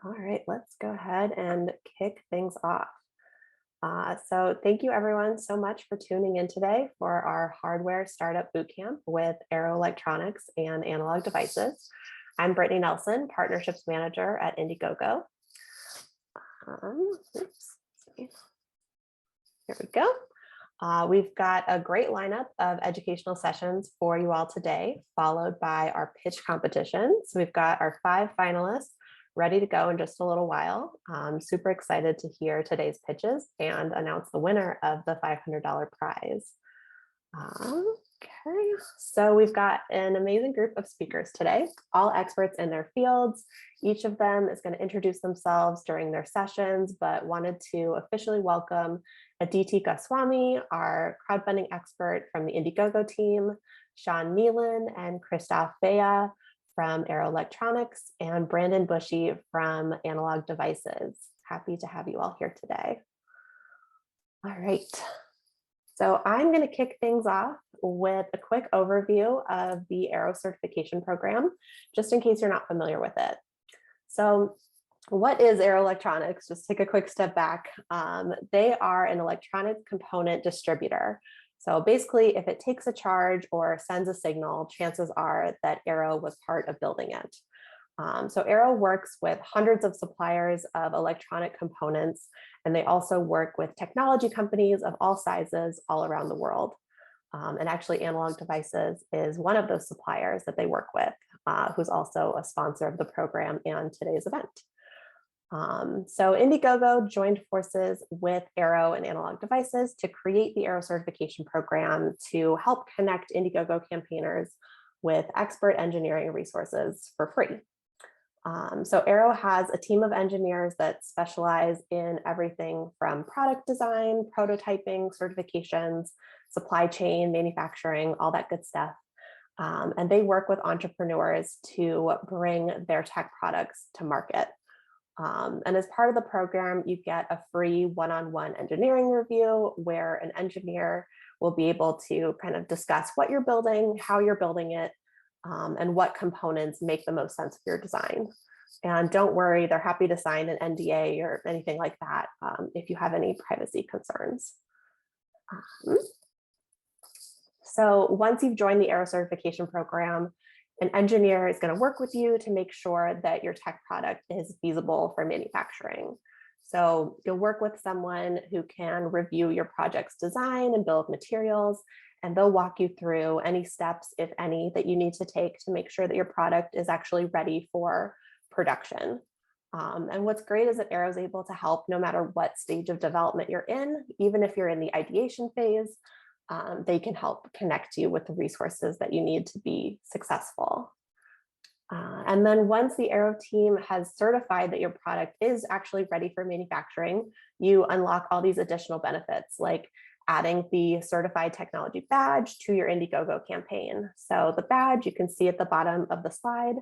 All right, let's go ahead and kick things off. So thank you everyone so much for tuning in today for our hardware startup bootcamp with Aero Electronics and Analog Devices. I'm Brittany Nelson, Partnerships Manager at Indiegogo. Here we go. We've got a great lineup of educational sessions for you all today, followed by our pitch competition. So we've got our 5 finalists ready to go in just a little while. I'm super excited to hear today's pitches and announce the winner of the $500 prize. Okay, so we've got an amazing group of speakers today, all experts in their fields. Each of them is going to introduce themselves during their sessions, but wanted to officially welcome Aditi Goswami, our crowdfunding expert from the Indiegogo team, Sean Nealon and Christoph Bea from Aero Electronics, and Brandon Bushy from Analog Devices. Happy to have you all here today. All right. So I'm going to kick things off with a quick overview of the Aero certification program, just in case you're not familiar with it. So what is Aero Electronics? Just take a quick step back. They are an electronic component distributor. So basically, if it takes a charge or sends a signal, chances are that Aero was part of building it. So Aero works with hundreds of suppliers of electronic components, and they also work with technology companies of all sizes all around the world. And actually, Analog Devices is one of those suppliers that they work with, who's also a sponsor of the program and today's event. So Indiegogo joined forces with Aero and Analog Devices to create the Aero certification program to help connect Indiegogo campaigners with expert engineering resources for free. So Aero has a team of engineers that specialize in everything from product design, prototyping, certifications, supply chain, manufacturing, all that good stuff. And they work with entrepreneurs to bring their tech products to market. And as part of the program, you get a free one-on-one engineering review where an engineer will be able to kind of discuss what you're building, how you're building it, and what components make the most sense for your design. And don't worry, they're happy to sign an NDA or anything like that if you have any privacy concerns. So once you've joined the Aero certification program, an engineer is going to work with you to make sure that your tech product is feasible for manufacturing. So you'll work with someone who can review your project's design and bill of materials, and they'll walk you through any steps, if any, that you need to take to make sure that your product is actually ready for production. And what's great is that Aero is able to help no matter what stage of development you're in, even if you're in the ideation phase. They can help connect you with the resources that you need to be successful. And then once the Aero team has certified that your product is actually ready for manufacturing, you unlock all these additional benefits, like adding the certified technology badge to your Indiegogo campaign. So the badge you can see at the bottom of the slide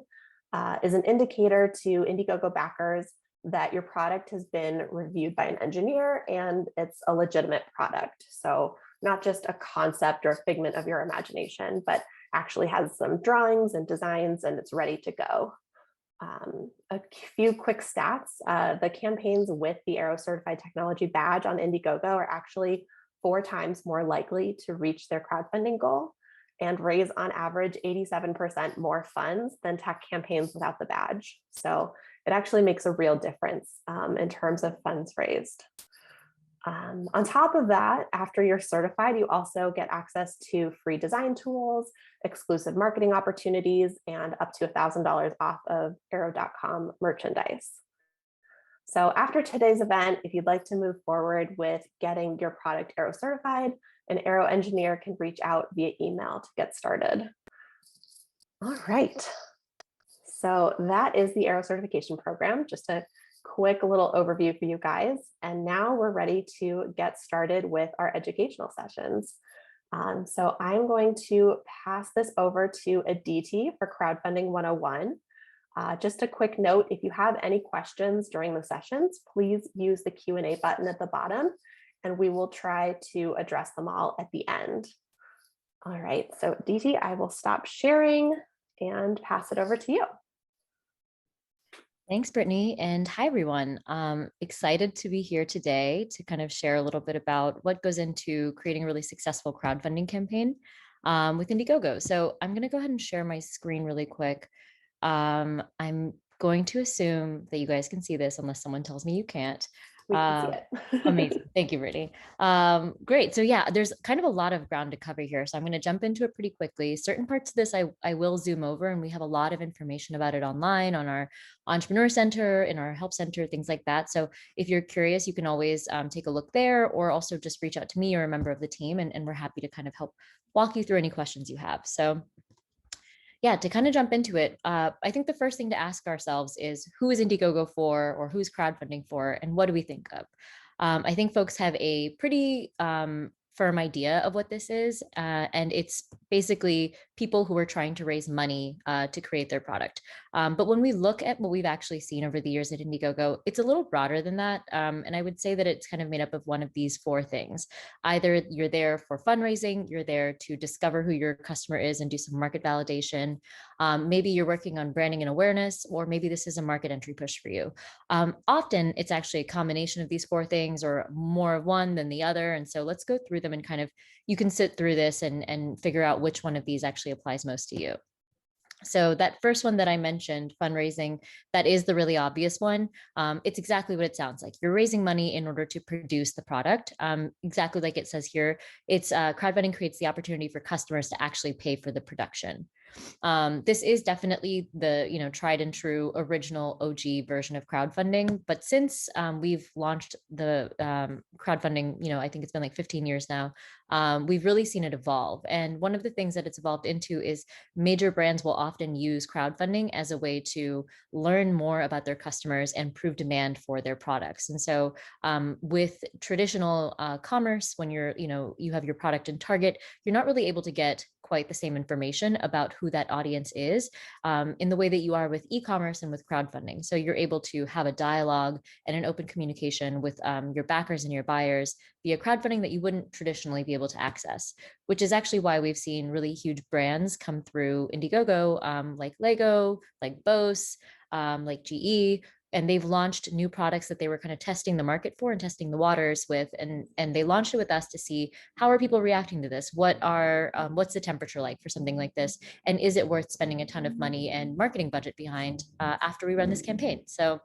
is an indicator to Indiegogo backers that your product has been reviewed by an engineer and it's a legitimate product. So not just a concept or a figment of your imagination, but actually has some drawings and designs and it's ready to go. A few quick stats, the campaigns with the Aero Certified Technology Badge on Indiegogo are actually 4 times more likely to reach their crowdfunding goal and raise on average 87% more funds than tech campaigns without the badge. So it actually makes a real difference in terms of funds raised. On top of that, after you're certified, you also get access to free design tools, exclusive marketing opportunities, and up to $1,000 off of Aero.com merchandise. So after today's event, if you'd like to move forward with getting your product Aero certified, an Aero engineer can reach out via email to get started. All right. So that is the Aero certification program, just a quick little overview for you guys. And now we're ready to get started with our educational sessions. So I'm going to pass this over to Aditi for Crowdfunding 101. Just a quick note, if you have any questions during the sessions, please use the Q&A button at the bottom, and we will try to address them all at the end. All right, so Aditi, I will stop sharing and pass it over to you. Thanks, Brittany, and hi, everyone. Excited to be here today to kind of share a little bit about what goes into creating a really successful crowdfunding campaign with Indiegogo. So I'm going to go ahead and share my screen really quick. I'm going to assume that you guys can see this unless someone tells me you can't. We can see Uh, it. Amazing. Thank you, Brittany. Great. So yeah, there's kind of a lot of ground to cover here. So I'm going to jump into it pretty quickly. Certain parts of this I will zoom over, and we have a lot of information about it online on our Entrepreneur Center, in our Help Center, things like that. So if you're curious, you can always take a look there, or also just reach out to me or a member of the team, and we're happy to kind of help walk you through any questions you have. So yeah, to kind of jump into it, I think the first thing to ask ourselves is who is Indiegogo for, or who's crowdfunding for, and what do we think of? I think folks have a pretty firm idea of what this is, and it's basically people who are trying to raise money to create their product. But when we look at what we've actually seen over the years at Indiegogo, it's a little broader than that. And I would say that it's kind of made up of one of these four things. Either you're there for fundraising, you're there to discover who your customer is and do some market validation. Maybe you're working on branding and awareness, or maybe this is a market entry push for you. Often it's actually a combination of these four things, or more of one than the other. And so let's go through them and kind of, you can sit through this and figure out which one of these actually applies most to you. So that first one that I mentioned, fundraising, that is the really obvious one. It's exactly what it sounds like. You're raising money in order to produce the product. Exactly like it says here, it's crowdfunding creates the opportunity for customers to actually pay for the production. This is definitely the tried and true original OG version of crowdfunding. But since we've launched the crowdfunding, I think it's been like 15 years now, we've really seen it evolve. And one of the things that it's evolved into is major brands will often use crowdfunding as a way to learn more about their customers and prove demand for their products. And so with traditional commerce, when you have your product in Target, you're not really able to get quite the same information about who that audience is in the way that you are with e-commerce and with crowdfunding. So you're able to have a dialogue and an open communication with your backers and your buyers via crowdfunding that you wouldn't traditionally be able to access, which is actually why we've seen really huge brands come through Indiegogo, like Lego, like Bose, like GE, and they've launched new products that they were kind of testing the market for and testing the waters with, and they launched it with us to see how are people reacting to this, what's the temperature like for something like this, and is it worth spending a ton of money and marketing budget behind after we run this campaign. So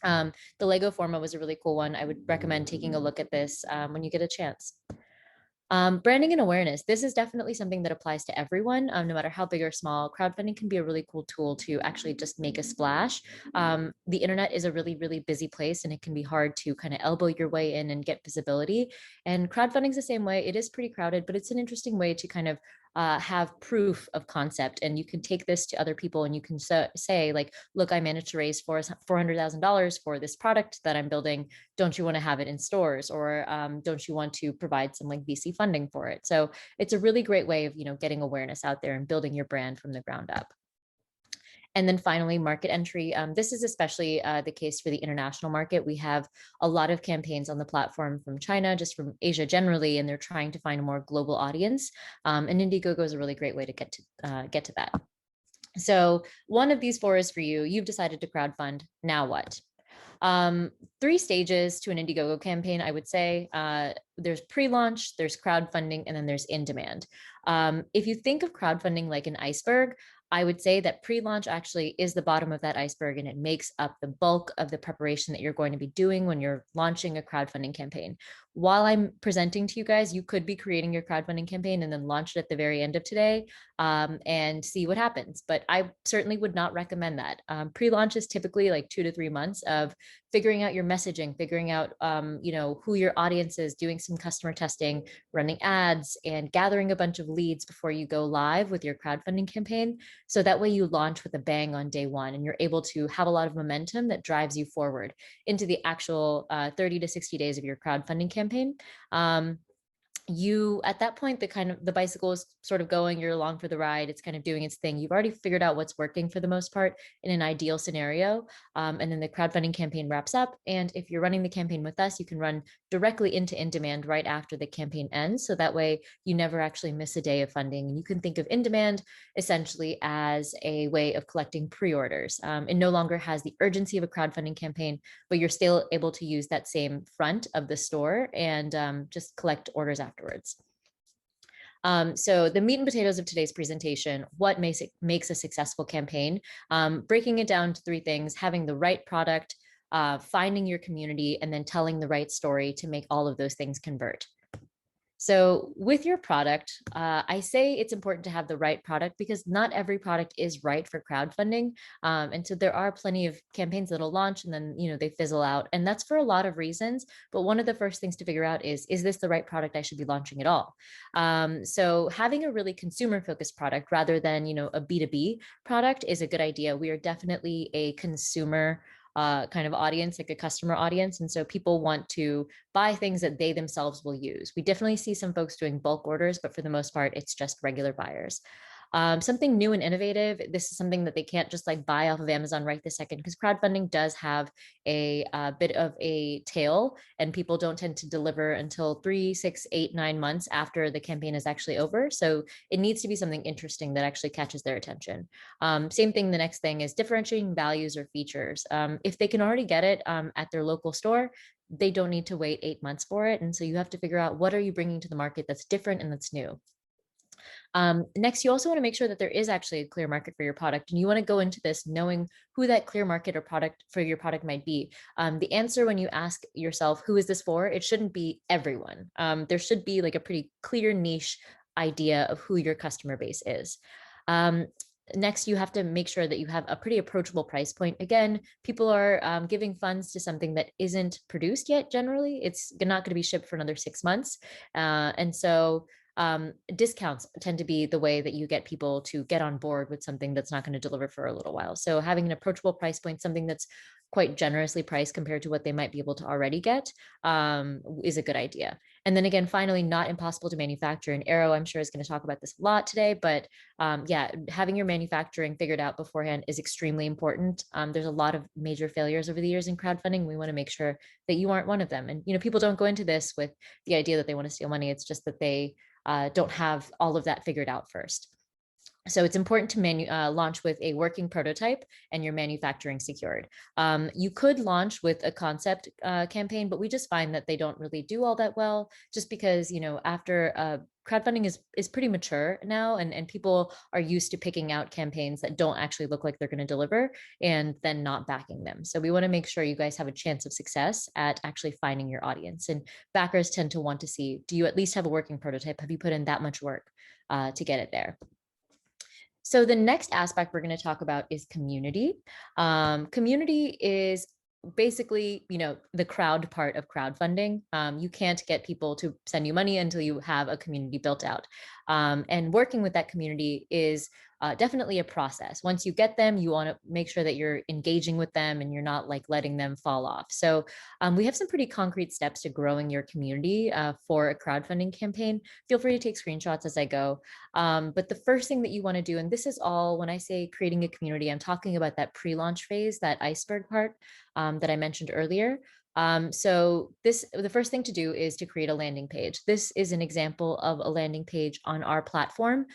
the Lego Forma was a really cool one. I would recommend taking a look at this when you get a chance. Branding and awareness. This is definitely something that applies to everyone, no matter how big or small. Crowdfunding can be a really cool tool to actually just make a splash. The internet is a really, really busy place, and it can be hard to kind of elbow your way in and get visibility. And crowdfunding is the same way. It is pretty crowded, but it's an interesting way to kind of have proof of concept. And you can take this to other people and you can say, like, look, I managed to raise $400,000 for this product that I'm building. Don't you want to have it in stores? Or don't you want to provide some like VC funding for it? So it's a really great way of, getting awareness out there and building your brand from the ground up. And then finally, market entry. This is especially the case for the international market. We have a lot of campaigns on the platform from China, just from Asia generally, and they're trying to find a more global audience. And Indiegogo is a really great way to get to that. So one of these four is for you. You've decided to crowdfund. Now what? Three stages to an Indiegogo campaign, I would say. There's pre-launch, there's crowdfunding, and then there's in-demand. If you think of crowdfunding like an iceberg, I would say that pre-launch actually is the bottom of that iceberg, and it makes up the bulk of the preparation that you're going to be doing when you're launching a crowdfunding campaign. While I'm presenting to you guys, you could be creating your crowdfunding campaign and then launch it at the very end of today and see what happens. But I certainly would not recommend that. Pre-launch is typically like 2 to 3 months of figuring out your messaging, figuring out who your audience is, doing some customer testing, running ads, and gathering a bunch of leads before you go live with your crowdfunding campaign. So that way you launch with a bang on day one, and you're able to have a lot of momentum that drives you forward into the actual 30 to 60 days of your crowdfunding campaign. you, at that point, the bicycle is sort of going, you're along for the ride, it's kind of doing its thing. You've already figured out what's working for the most part in an ideal scenario. And then the crowdfunding campaign wraps up. And if you're running the campaign with us, you can run directly into in demand right after the campaign ends. So that way you never actually miss a day of funding. And you can think of in demand essentially as a way of collecting pre-orders. It no longer has the urgency of a crowdfunding campaign, but you're still able to use that same front of the store and just collect orders afterwards. So the meat and potatoes of today's presentation, what makes a successful campaign, breaking it down to three things: having the right product, finding your community, and then telling the right story to make all of those things convert. So with your product, I say it's important to have the right product because not every product is right for crowdfunding. And so there are plenty of campaigns that'll launch and then, they fizzle out. And that's for a lot of reasons. But one of the first things to figure out is this the right product I should be launching at all? So having a really consumer focused product rather than, a B2B product is a good idea. We are definitely a consumer kind of audience, like a customer audience. And so people want to buy things that they themselves will use. We definitely see some folks doing bulk orders, but for the most part, it's just regular buyers. Something new and innovative. This is something that they can't just like buy off of Amazon right this second, because crowdfunding does have a bit of a tail, and people don't tend to deliver until 3, 6, 8, 9 months after the campaign is actually over. So it needs to be something interesting that actually catches their attention. Same thing. The next thing is differentiating values or features. If they can already get it at their local store, they don't need to wait 8 months for it. And so you have to figure out, what are you bringing to the market that's different and that's new. Next, you also want to make sure that there is actually a clear market for your product. And you want to go into this knowing who that clear market or product for your product might be. The answer when you ask yourself, who is this for? It shouldn't be everyone. There should be like a pretty clear niche idea of who your customer base is. Next, you have to make sure that you have a pretty approachable price point. Again, people are giving funds to something that isn't produced yet. Generally, it's not going to be shipped for another 6 months. And so discounts tend to be the way that you get people to get on board with something that's not going to deliver for a little while. So having an approachable price point, something that's quite generously priced compared to what they might be able to already get, is a good idea. And then again, finally, not impossible to manufacture. And Aero, I'm sure, is going to talk about this a lot today, but yeah, having your manufacturing figured out beforehand is extremely important. There's a lot of major failures over the years in crowdfunding. We want to make sure that you aren't one of them. And people don't go into this with the idea that they want to steal money. It's just that they don't have all of that figured out first. So it's important to launch with a working prototype and your manufacturing secured. You could launch with a concept campaign, but we just find that they don't really do all that well, just because, after crowdfunding is pretty mature now, and people are used to picking out campaigns that don't actually look like they're going to deliver and then not backing them. So we want to make sure you guys have a chance of success at actually finding your audience. And backers tend to want to see, do you at least have a working prototype? Have you put in that much work to get it there? So the next aspect we're going to talk about is community. Community is basically, the crowd part of crowdfunding. You can't get people to send you money until you have a community built out. And working with that community is definitely a process. Once you get them, you want to make sure that you're engaging with them and you're not like letting them fall off. So we have some pretty concrete steps to growing your community for a crowdfunding campaign. Feel free to take screenshots as I go. But the first thing that you want to do, and this is all when I say creating a community, I'm talking about that pre-launch phase, that iceberg part that I mentioned earlier. So the first thing to do is to create a landing page. This is an example of a landing page on our platform.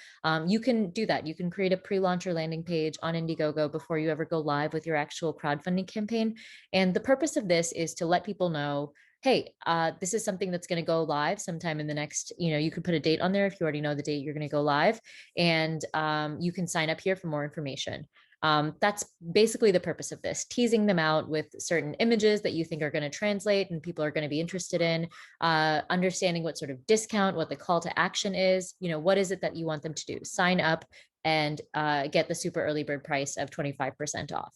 You can do that. You can create a pre-launcher landing page on Indiegogo before you ever go live with your actual crowdfunding campaign. And the purpose of this is to let people know, hey, this is something that's going to go live sometime in the next, you could put a date on there if you already know the date you're going to go live, and you can sign up here for more information. That's basically the purpose of this, teasing them out with certain images that you think are going to translate and people are going to be interested in, understanding what sort of discount, what the call to action is, what is it that you want them to do? Sign up and get the super early bird price of 25% off.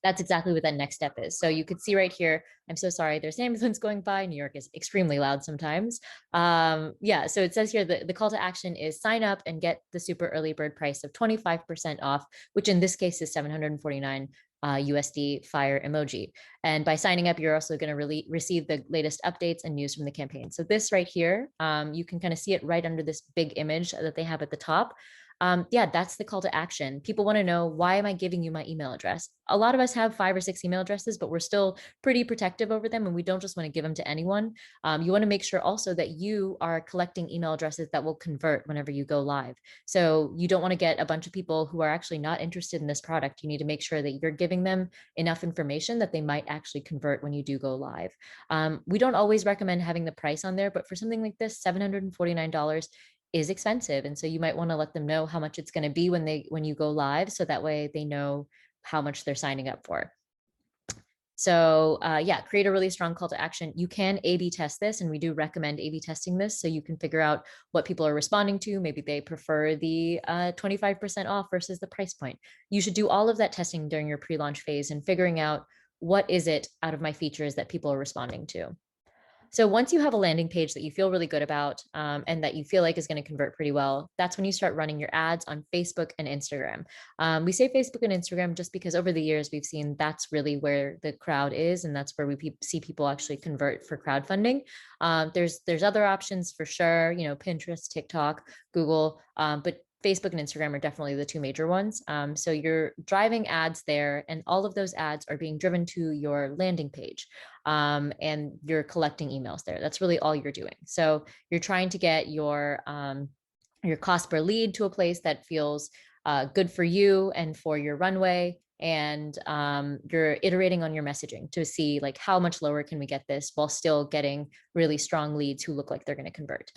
That's exactly what that next step is. So you could see right here, I'm so sorry, there's an ambulance going by. New York is extremely loud sometimes. Yeah, so it says here that the call to action is sign up and get the super early bird price of 25% off, which in this case is $749. USD fire emoji. And by signing up, you're also going to really receive the latest updates and news from the campaign. So this right here, you can kind of see it right under this big image that they have at the top. Yeah, that's the call to action. People want to know, why am I giving you my email address? A lot of us have 5 or 6 email addresses, but we're still pretty protective over them, and we don't just want to give them to anyone. You want to make sure also that you are collecting email addresses that will convert whenever you go live. So you don't want to get a bunch of people who are actually not interested in this product. You need to make sure that you're giving them enough information that they might actually convert when you do go live. We don't always recommend having the price on there, but for something like this, $749 is expensive. And so you might want to let them know how much it's going to be when you go live. So that way they know how much they're signing up for. So yeah, create a really strong call to action. You can A/B test this, and we do recommend A/B testing this so you can figure out what people are responding to. Maybe they prefer the 25% off versus the price point. You should do all of that testing during your pre-launch phase and figuring out, what is it out of my features that people are responding to. So once you have a landing page that you feel really good about, and that you feel like is going to convert pretty well, that's when you start running your ads on Facebook and Instagram. We say Facebook and Instagram just because over the years we've seen that's really where the crowd is, and that's where we see people actually convert for crowdfunding. There's other options for sure, Pinterest, TikTok, Google, but Facebook and Instagram are definitely the 2 major ones. So you're driving ads there, and all of those ads are being driven to your landing page, and you're collecting emails there. That's really all you're doing. So you're trying to get your cost per lead to a place that feels good for you and for your runway. And you're iterating on your messaging to see, like, how much lower can we get this while still getting really strong leads who look like they're going to convert.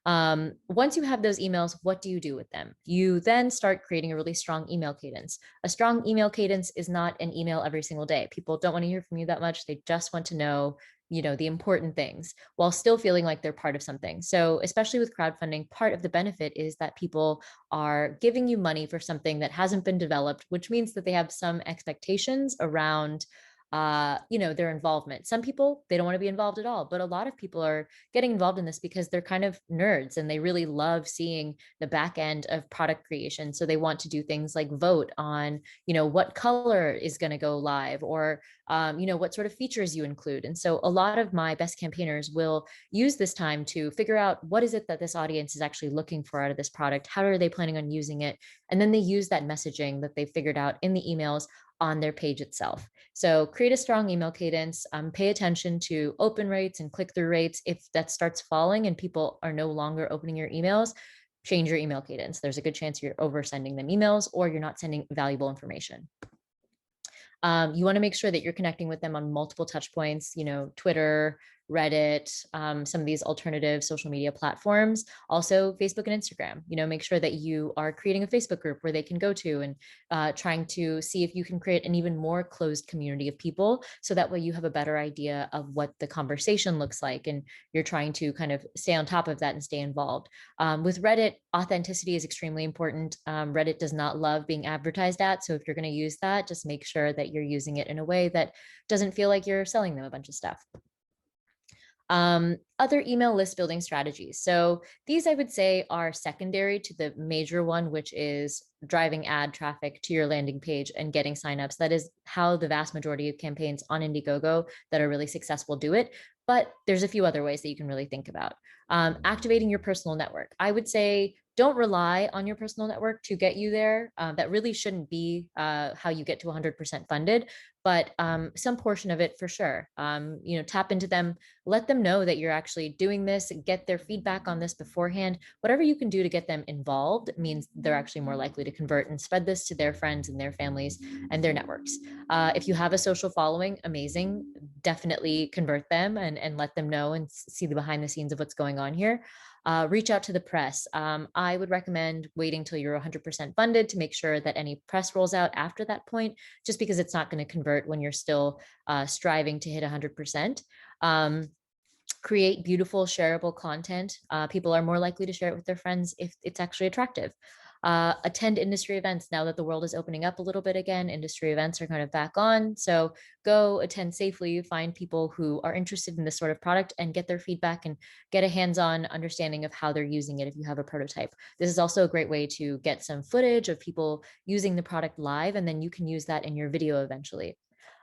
Once you have those emails, what do you do with them? You then start creating a really strong email cadence. A strong email cadence is not an email every single day. People don't want to hear from you that much. They just want to know, the important things while still feeling like they're part of something. So especially with crowdfunding, part of the benefit is that people are giving you money for something that hasn't been developed, which means that they have some expectations around their involvement. Some people, they don't want to be involved at all, but a lot of people are getting involved in this because they're kind of nerds and they really love seeing the back end of product creation. So they want to do things like vote on, what color is going to go live, or what sort of features you include. And so a lot of my best campaigners will use this time to figure out, what is it that this audience is actually looking for out of this product? How are they planning on using it? And then they use that messaging that they figured out in the emails on their page itself. So create a strong email cadence, pay attention to open rates and click-through rates. If that starts falling and people are no longer opening your emails, change your email cadence. There's a good chance you're oversending them emails or you're not sending valuable information. You want to make sure that you're connecting with them on multiple touch points, Twitter, Reddit, some of these alternative social media platforms, also Facebook and Instagram. Make sure that you are creating a Facebook group where they can go to, and trying to see if you can create an even more closed community of people. So that way you have a better idea of what the conversation looks like, and you're trying to kind of stay on top of that and stay involved. With Reddit, authenticity is extremely important. Reddit does not love being advertised at. So if you're going to use that, just make sure that you're using it in a way that doesn't feel like you're selling them a bunch of stuff. Other email list building strategies. So these, I would say, are secondary to the major one, which is driving ad traffic to your landing page and getting signups. That is how the vast majority of campaigns on Indiegogo that are really successful do it. But there's a few other ways that you can really think about. Activating your personal network. I would say, don't rely on your personal network to get you there. That really shouldn't be how you get to 100% funded, but some portion of it for sure. Tap into them, let them know that you're actually doing this, get their feedback on this beforehand. Whatever you can do to get them involved means they're actually more likely to convert, and spread this to their friends and their families and their networks. If you have a social following, amazing. Definitely convert them and let them know and see the behind the scenes of what's going on here. Reach out to the press. I would recommend waiting till you're 100% funded to make sure that any press rolls out after that point, just because it's not going to convert when you're still striving to hit 100%. Create beautiful, shareable content. People are more likely to share it with their friends if it's actually attractive. Attend industry events. Now that the world is opening up a little bit again, industry events are kind of back on. So go attend safely, find people who are interested in this sort of product and get their feedback and get a hands-on understanding of how they're using it if you have a prototype. This is also a great way to get some footage of people using the product live, and then you can use that in your video eventually.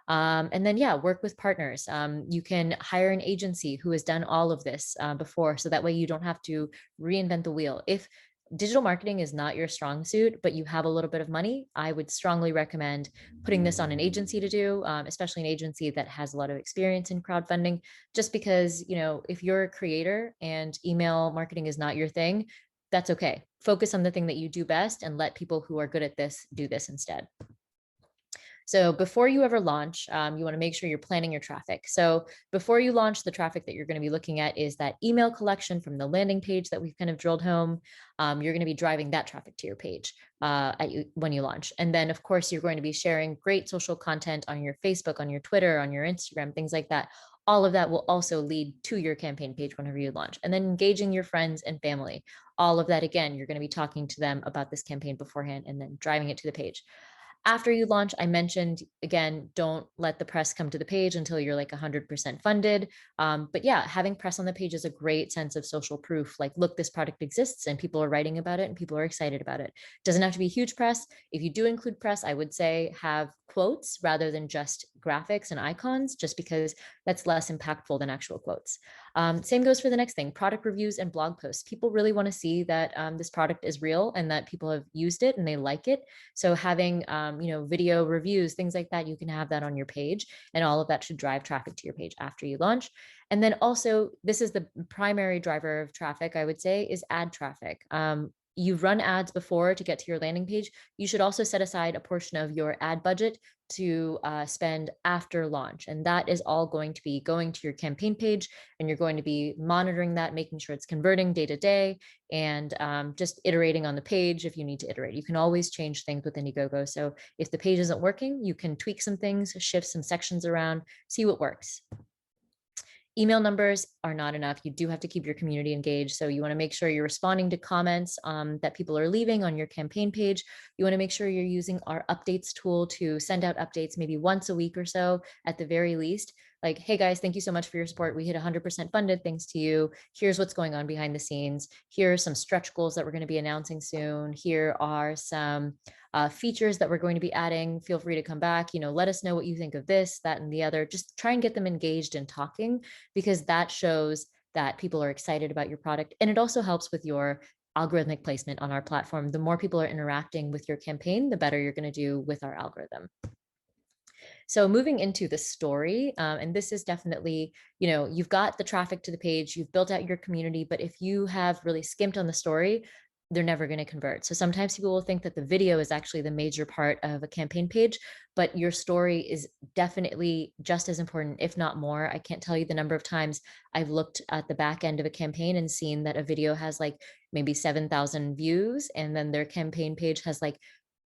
And then, yeah, work with partners. You can hire an agency who has done all of this before, so that way you don't have to reinvent the wheel. If digital marketing is not your strong suit, but you have a little bit of money, I would strongly recommend putting this on an agency to do, especially an agency that has a lot of experience in crowdfunding, just because, if you're a creator and email marketing is not your thing, that's okay. Focus on the thing that you do best and let people who are good at this do this instead. So before you ever launch, you want to make sure you're planning your traffic. So before you launch, the traffic that you're going to be looking at is that email collection from the landing page that we've kind of drilled home. You're going to be driving that traffic to your page when you launch. And then, of course, you're going to be sharing great social content on your Facebook, on your Twitter, on your Instagram, things like that. All of that will also lead to your campaign page whenever you launch. And then engaging your friends and family. All of that, again, you're going to be talking to them about this campaign beforehand and then driving it to the page. After you launch, I mentioned, again, don't let the press come to the page until you're like 100% funded. But yeah, having press on the page is a great sense of social proof. Like, look, this product exists and people are writing about it and people are excited about it. Doesn't have to be huge press. If you do include press, I would say have quotes rather than just graphics and icons, just because that's less impactful than actual quotes. Same goes for the next thing, product reviews and blog posts. People really want to see that this product is real and that people have used it and they like it. So having, video reviews, things like that, you can have that on your page, and all of that should drive traffic to your page after you launch. And then also, this is the primary driver of traffic, I would say, is ad traffic. You've run ads before to get to your landing page. You should also set aside a portion of your ad budget to spend after launch. And that is all going to be going to your campaign page, and you're going to be monitoring that, making sure it's converting day to day, and just iterating on the page if you need to iterate. You can always change things with Indiegogo. So if the page isn't working, you can tweak some things, shift some sections around, see what works. Email numbers are not enough. You do have to keep your community engaged. So you want to make sure you're responding to comments that people are leaving on your campaign page. You want to make sure you're using our updates tool to send out updates maybe once a week or so at the very least. Like, hey guys, thank you so much for your support. We hit 100% funded thanks to you. Here's what's going on behind the scenes. Here are some stretch goals that we're going to be announcing soon. Here are some features that we're going to be adding. Feel free to come back. Let us know what you think of this, that, and the other. Just try and get them engaged and talking, because that shows that people are excited about your product. And it also helps with your algorithmic placement on our platform. The more people are interacting with your campaign, the better you're going to do with our algorithm. So moving into the story, and this is definitely, you've got the traffic to the page, you've built out your community, but if you have really skimped on the story, they're never going to convert. So sometimes people will think that the video is actually the major part of a campaign page, but your story is definitely just as important, if not more. I can't tell you the number of times I've looked at the back end of a campaign and seen that a video has like maybe 7,000 views, and then their campaign page has like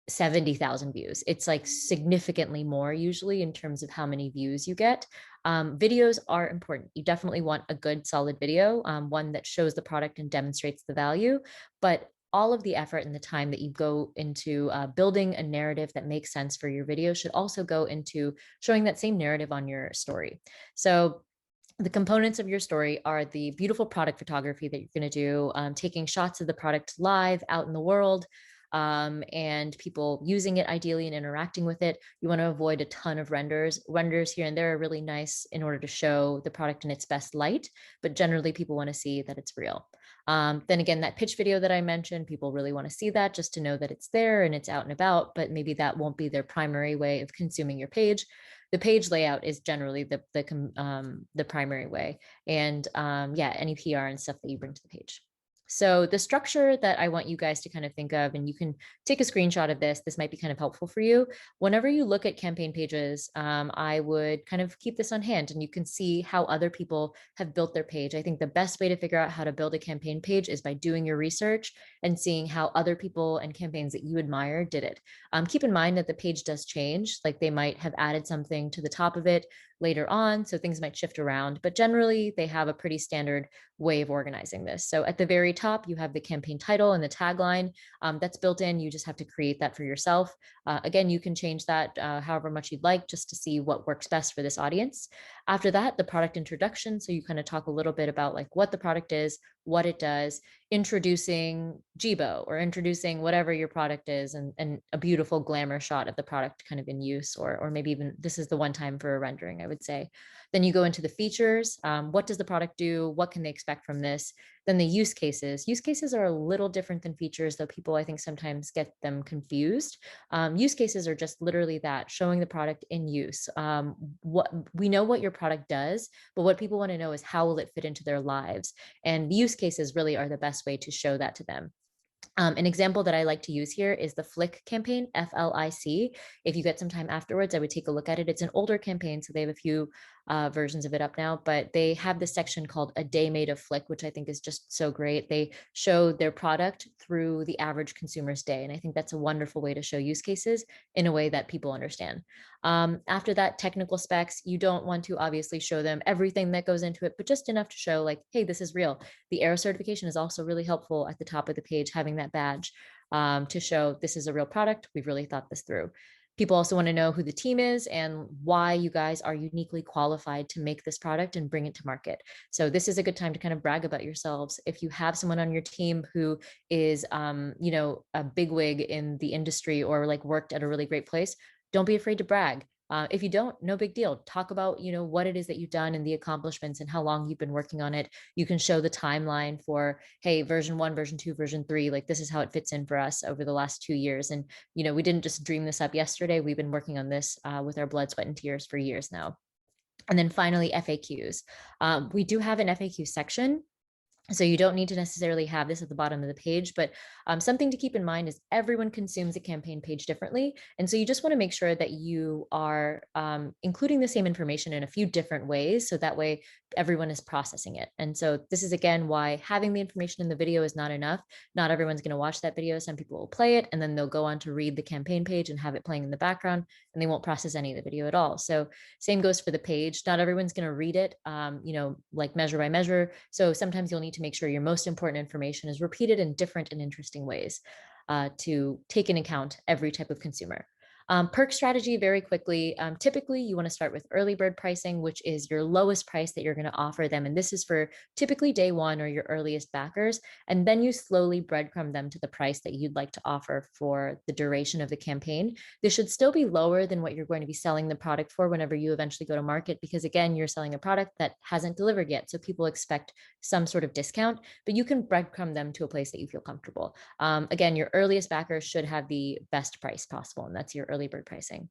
70,000 views. It's like significantly more usually in terms of how many views you get. Videos are important. You definitely want a good solid video, one that shows the product and demonstrates the value, but all of the effort and the time that you go into building a narrative that makes sense for your video should also go into showing that same narrative on your story. So the components of your story are the beautiful product photography that you're going to do, taking shots of the product live out in the world, and people using it ideally and interacting with it. You want to avoid a ton of renders. Renders here and there are really nice in order to show the product in its best light, but generally people want to see that it's real. Then again, that pitch video that I mentioned, people really want to see that just to know that it's there and it's out and about, but maybe that won't be their primary way of consuming your page. The page layout is generally the primary way, and yeah, any PR and stuff that you bring to the page. So the structure that I want you guys to kind of think of, and you can take a screenshot of this, this might be kind of helpful for you. Whenever you look at campaign pages, I would kind of keep this on hand, and you can see how other people have built their page. I think the best way to figure out how to build a campaign page is by doing your research and seeing how other people and campaigns that you admire did it. Keep in mind that the page does change, like they might have added something to the top of it later on, so things might shift around, but generally they have a pretty standard way of organizing this. So at the very top, you have the campaign title and the tagline. That's built in. You just have to create that for yourself. Again, you can change that however much you'd like, just to see what works best for this audience. After that, the product introduction. So you kind of talk a little bit about like what the product is, what it does, introducing Jibo or introducing whatever your product is, and a beautiful glamour shot of the product kind of in use, or maybe even this is the one time for a rendering, I would say. Then you go into the features. What does the product do? What can they expect from this? Then the use cases. Use cases are a little different than features, though people I think sometimes get them confused. Use cases are just literally that, showing the product in use. What we know what your product does, but what people want to know is how will it fit into their lives? And the use cases really are the best way to show that to them. An example that I like to use here is the Flick campaign, FLIC. If you get some time afterwards, I would take a look at it. It's an older campaign, so they have a few versions of it up now, but they have this section called A Day Made of Flick, which I think is just so great. They show their product through the average consumer's day. And I think that's a wonderful way to show use cases in a way that people understand. After that, technical specs, you don't want to obviously show them everything that goes into it, but just enough to show like, hey, this is real. The Aero certification is also really helpful at the top of the page, having that badge to show this is a real product. We've really thought this through. People also want to know who the team is and why you guys are uniquely qualified to make this product and bring it to market. So this is a good time to kind of brag about yourselves. If you have someone on your team who is, a bigwig in the industry or like worked at a really great place, don't be afraid to brag. If you don't, no big deal. Talk about, what it is that you've done and the accomplishments and how long you've been working on it. You can show the timeline for, hey, version 1, version 2, version 3, like this is how it fits in for us over the last 2 years. And, we didn't just dream this up yesterday. We've been working on this with our blood, sweat, and tears for years now. And then finally, FAQs. We do have an FAQ section. So you don't need to necessarily have this at the bottom of the page, but something to keep in mind is everyone consumes a campaign page differently. And so you just want to make sure that you are including the same information in a few different ways. So that way everyone is processing it. And so this is again why having the information in the video is not enough. Not everyone's going to watch that video. Some people will play it and then they'll go on to read the campaign page and have it playing in the background, and they won't process any of the video at all. So same goes for the page. Not everyone's going to read it, like measure by measure. So sometimes you'll need to make sure your most important information is repeated in different and interesting ways to take into account every type of consumer. Perk strategy, very quickly. Typically, you want to start with early bird pricing, which is your lowest price that you're going to offer them. And this is for typically day one or your earliest backers. And then you slowly breadcrumb them to the price that you'd like to offer for the duration of the campaign. This should still be lower than what you're going to be selling the product for whenever you eventually go to market, because again, you're selling a product that hasn't delivered yet. So people expect some sort of discount, but you can breadcrumb them to a place that you feel comfortable. Again, your earliest backers should have the best price possible, and that's your early bird pricing.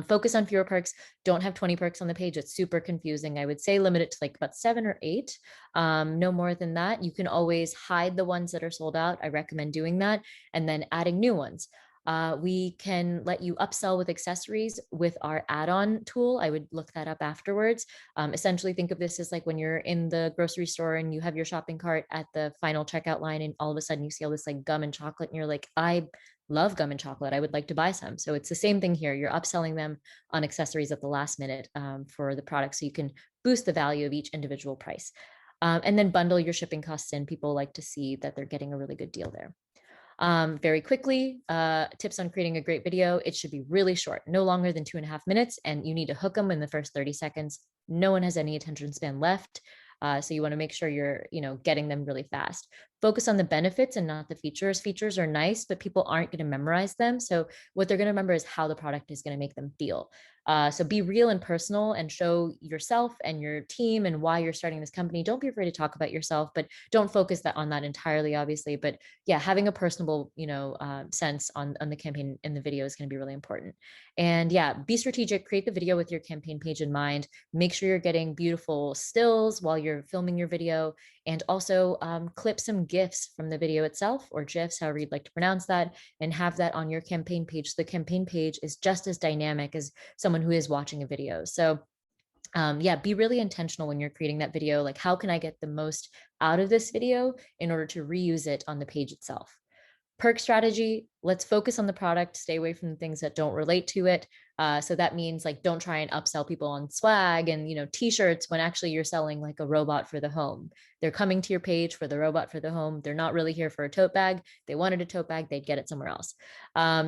Focus on fewer perks. Don't have 20 perks on the page. It's super confusing. I would say limit it to like about 7 or 8. No more than that. You can always hide the ones that are sold out. I recommend doing that and then adding new ones. We can let you upsell with accessories with our add-on tool. I would look that up afterwards. Essentially, think of this as like when you're in the grocery store and you have your shopping cart at the final checkout line, and all of a sudden you see all this like gum and chocolate, and you're like, I love gum and chocolate. I would like to buy some. So it's the same thing here. You're upselling them on accessories at the last minute for the product, so you can boost the value of each individual price. And then bundle your shipping costs in. People like to see that they're getting a really good deal there. Very quickly, tips on creating a great video. It should be really short, no longer than 2.5 minutes, and you need to hook them in the first 30 seconds. No one has any attention span left. So you want to make sure you're, getting them really fast. Focus on the benefits and not the features. Features are nice, but people aren't going to memorize them. So what they're going to remember is how the product is going to make them feel. So be real and personal and show yourself and your team and why you're starting this company. Don't be afraid to talk about yourself, but don't focus on that entirely, obviously. But yeah, having a personable, sense on the campaign in the video is going to be really important. And yeah, be strategic. Create the video with your campaign page in mind. Make sure you're getting beautiful stills while you're filming your video, and also clip some GIFs from the video itself, or GIFs, however you'd like to pronounce that, and have that on your campaign page. So the campaign page is just as dynamic as someone who is watching a video. So yeah, be really intentional when you're creating that video. Like, how can I get the most out of this video in order to reuse it on the page itself? Perk strategy, let's focus on the product, stay away from the things that don't relate to it. So that means like, don't try and upsell people on swag and, t-shirts when actually you're selling like a robot for the home. They're coming to your page for the robot for the home. They're not really here for a tote bag. They wanted a tote bag, they'd get it somewhere else.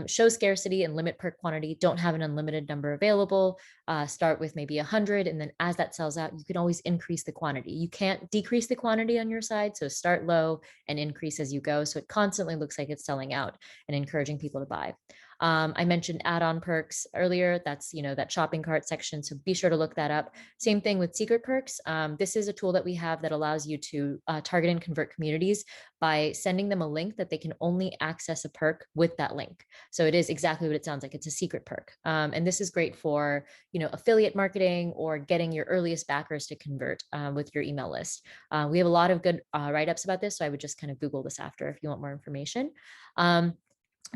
Show scarcity and limit per quantity. Don't have an unlimited number available. Start with maybe 100. And then as that sells out, you can always increase the quantity. You can't decrease the quantity on your side. So start low and increase as you go. So it constantly looks like it's selling out and encouraging people to buy. I mentioned add-on perks earlier. That's, that shopping cart section. So be sure to look that up. Same thing with secret perks. This is a tool that we have that allows you to target and convert communities by sending them a link that they can only access a perk with that link. So it is exactly what it sounds like. It's a secret perk. And this is great for, affiliate marketing or getting your earliest backers to convert with your email list. We have a lot of good write-ups about this. So I would just kind of Google this after if you want more information.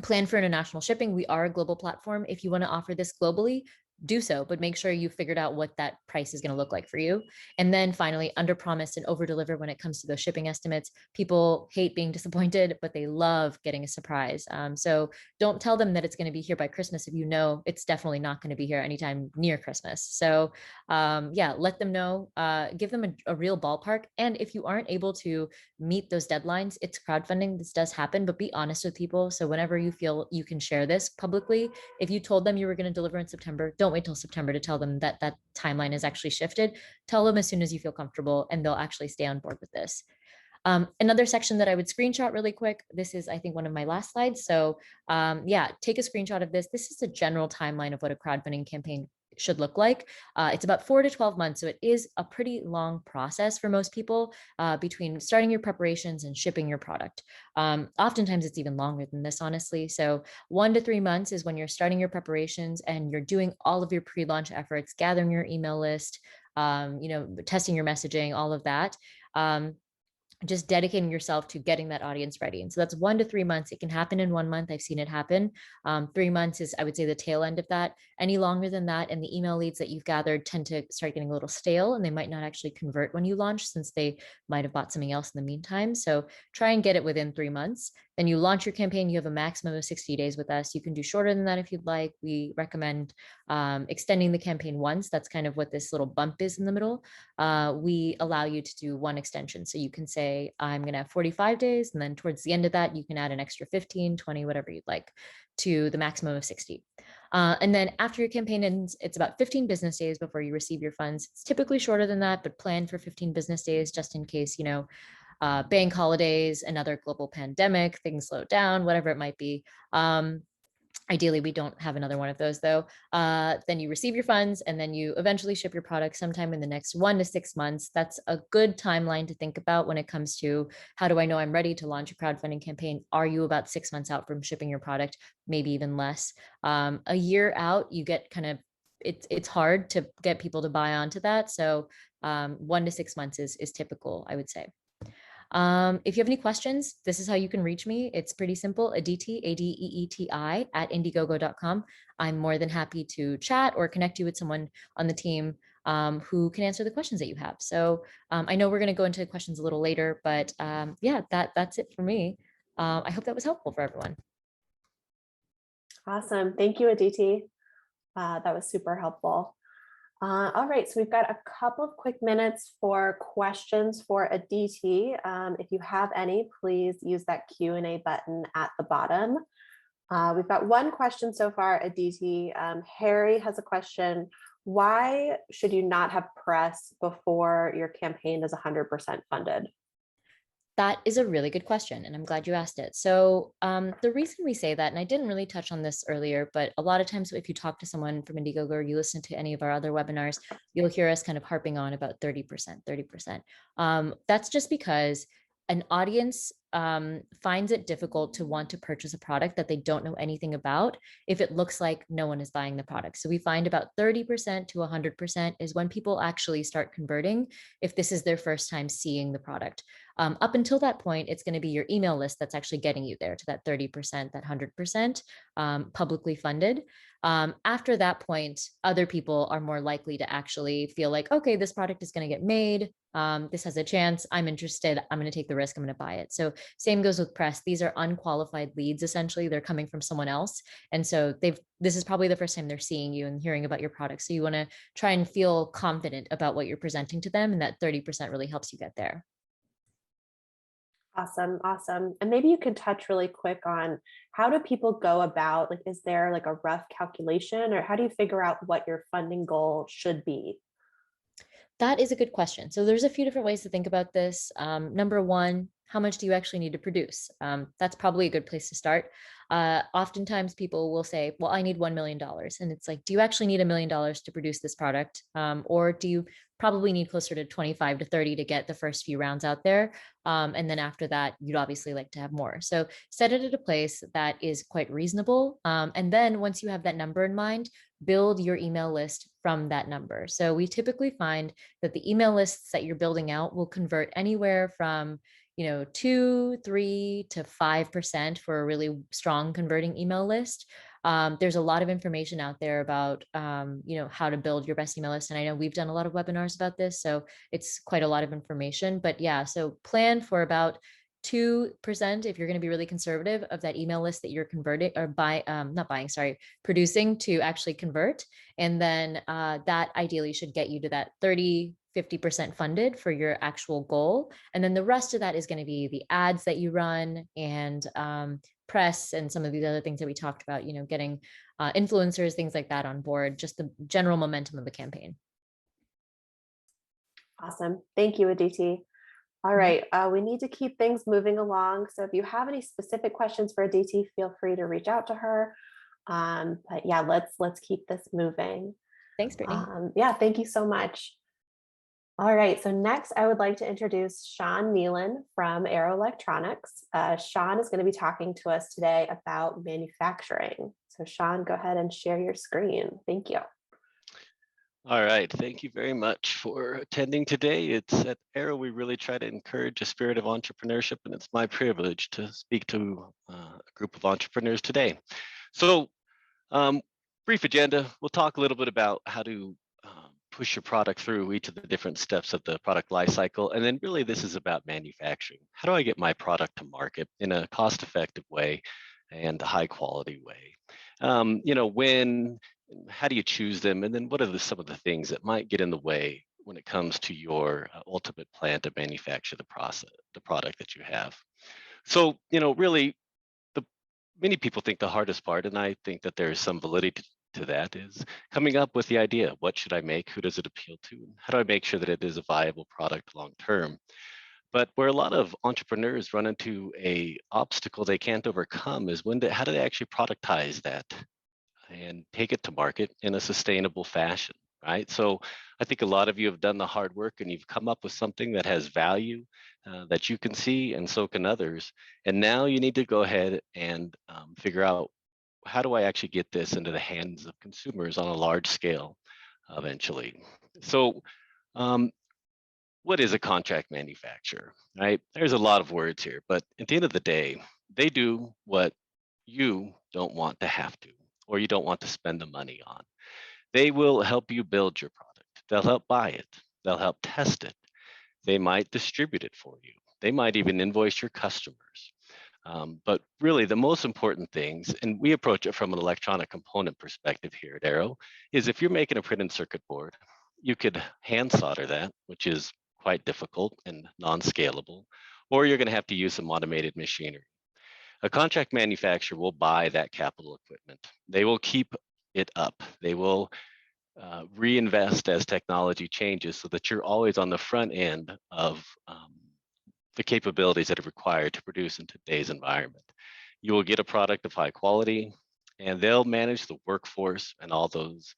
Plan for international shipping. We are a global platform. If you want to offer this globally, do so, but make sure you figured out what that price is going to look like for you. And then finally, under promise and over deliver when it comes to those shipping estimates. People hate being disappointed, but they love getting a surprise. So don't tell them that it's going to be here by Christmas if you know it's definitely not going to be here anytime near Christmas. So yeah, let them know, give them a real ballpark. And if you aren't able to meet those deadlines, it's crowdfunding. This does happen, but be honest with people. So whenever you feel you can share this publicly, if you told them you were going to deliver in September, don't wait till September to tell them that that timeline is actually shifted. Tell them as soon as you feel comfortable and they'll actually stay on board with this. Another section that I would screenshot really quick. This is, I think, one of my last slides. So yeah, take a screenshot of this. This is a general timeline of what a crowdfunding campaign should look like. It's about 4 to 12 months. So it is a pretty long process for most people between starting your preparations and shipping your product. Oftentimes it's even longer than this, honestly. So 1 to 3 months is when you're starting your preparations and you're doing all of your pre-launch efforts, gathering your email list, testing your messaging, all of that. Just dedicating yourself to getting that audience ready. And so that's 1 to 3 months. It can happen in 1 month. I've seen it happen. 3 months is, I would say, the tail end of that. Any longer than that, and the email leads that you've gathered tend to start getting a little stale and they might not actually convert when you launch since they might have bought something else in the meantime. So try and get it within 3 months. Then you launch your campaign. You have a maximum of 60 days with us. You can do shorter than that if you'd like. We recommend extending the campaign once. That's kind of what this little bump is in the middle. We allow you to do one extension. So you can say, I'm going to have 45 days. And then towards the end of that, you can add an extra 15, 20, whatever you'd like to the maximum of 60. And then after your campaign ends, it's about 15 business days before you receive your funds. It's typically shorter than that, but plan for 15 business days just in case, bank holidays, another global pandemic, things slow down, whatever it might be. Ideally, we don't have another one of those though. Then you receive your funds and then you eventually ship your product sometime in the next 1 to 6 months. That's a good timeline to think about when it comes to how do I know I'm ready to launch a crowdfunding campaign? Are you about 6 months out from shipping your product? Maybe even less. A year out, you get kind of, it's hard to get people to buy onto that. So 1 to 6 months is typical, I would say. If you have any questions, this is how you can reach me. It's pretty simple, Aditi, Adeeti, at Indiegogo.com. I'm more than happy to chat or connect you with someone on the team who can answer the questions that you have. So I know we're going to go into questions a little later, but yeah, that's it for me. I hope that was helpful for everyone. Awesome. Thank you, Aditi. That was super helpful. All right, so we've got a couple of quick minutes for questions for Aditi. If you have any, please use that Q&A button at the bottom. We've got one question so far, Aditi. Harry has a question. Why should you not have press before your campaign is 100% funded? That is a really good question, and I'm glad you asked it. So the reason we say that, and I didn't really touch on this earlier, but a lot of times if you talk to someone from Indiegogo or you listen to any of our other webinars, you'll hear us kind of harping on about 30%, 30%. That's just because an audience finds it difficult to want to purchase a product that they don't know anything about if it looks like no one is buying the product. So we find about 30% to 100% is when people actually start converting if this is their first time seeing the product. Up until that point, it's going to be your email list that's actually getting you there to that 30%, that 100% publicly funded. After that point, other people are more likely to actually feel like, okay, this product is going to get made. This has a chance. I'm interested. I'm going to take the risk. I'm going to buy it. So same goes with press. These are unqualified leads. Essentially, they're coming from someone else, and so this is probably the first time they're seeing you and hearing about your product. So you want to try and feel confident about what you're presenting to them, and that 30% really helps you get there. Awesome, awesome. And maybe you could touch really quick on how do people go about, like, is there like a rough calculation or how do you figure out what your funding goal should be? That is a good question. So there's a few different ways to think about this. Number one, how much do you actually need to produce? That's probably a good place to start. Oftentimes people will say, well, I need $1 million. And it's like, do you actually need $1 million to produce this product? Or do you probably need closer to 25 to 30 to get the first few rounds out there? And then after that, you'd obviously like to have more. So set it at a place that is quite reasonable. And then once you have that number in mind, build your email list from that number. So we typically find that the email lists that you're building out will convert anywhere from 2, 3 to 5% for a really strong converting email list. There's a lot of information out there about how to build your best email list, and I know we've done a lot of webinars about this, so it's quite a lot of information. But yeah, so plan for about 2%, if you're going to be really conservative, of that email list that you're converting or not buying, sorry, producing to actually convert. And then that ideally should get you to that 30-50% funded for your actual goal. And then the rest of that is going to be the ads that you run and press and some of these other things that we talked about, getting influencers, things like that on board, just the general momentum of the campaign. Awesome. Thank you, Aditi. All right, we need to keep things moving along. So if you have any specific questions for Aditi, feel free to reach out to her. But yeah, let's keep this moving. Thanks, Brittany. Yeah, thank you so much. All right, so next I would like to introduce Sean Nealon from Aero Electronics. Sean is going to be talking to us today about manufacturing. So Sean, go ahead and share your screen. Thank you. All right, thank you very much for attending today. It's at Aero, we really try to encourage a spirit of entrepreneurship, and it's my privilege to speak to a group of entrepreneurs today. So, brief agenda, we'll talk a little bit about how to push your product through each of the different steps of the product lifecycle, and then really this is about manufacturing. How do I get my product to market in a cost-effective way and a high-quality way? How do you choose them? And then what are some of the things that might get in the way when it comes to your ultimate plan to manufacture the product that you have? So, really, many people think the hardest part, and I think that there's some validity to that, is coming up with the idea. What should I make? Who does it appeal to? And how do I make sure that it is a viable product long term? But where a lot of entrepreneurs run into a obstacle they can't overcome is how do they actually productize that and take it to market in a sustainable fashion, right? So I think a lot of you have done the hard work and you've come up with something that has value that you can see, and so can others. And now you need to go ahead and figure out, how do I actually get this into the hands of consumers on a large scale eventually? So what is a contract manufacturer, right? There's a lot of words here, but at the end of the day, they do what you don't want to have to, or you don't want to spend the money on. They will help you build your product. They'll help buy it. They'll help test it. They might distribute it for you. They might even invoice your customers. But really the most important things, and we approach it from an electronic component perspective here at Aero, is if you're making a printed circuit board, you could hand solder that, which is quite difficult and non-scalable, or you're going to have to use some automated machinery. A contract manufacturer will buy that capital equipment. They will keep it up. They will reinvest as technology changes so that you're always on the front end of the capabilities that are required to produce in today's environment. You will get a product of high quality, and they'll manage the workforce and all those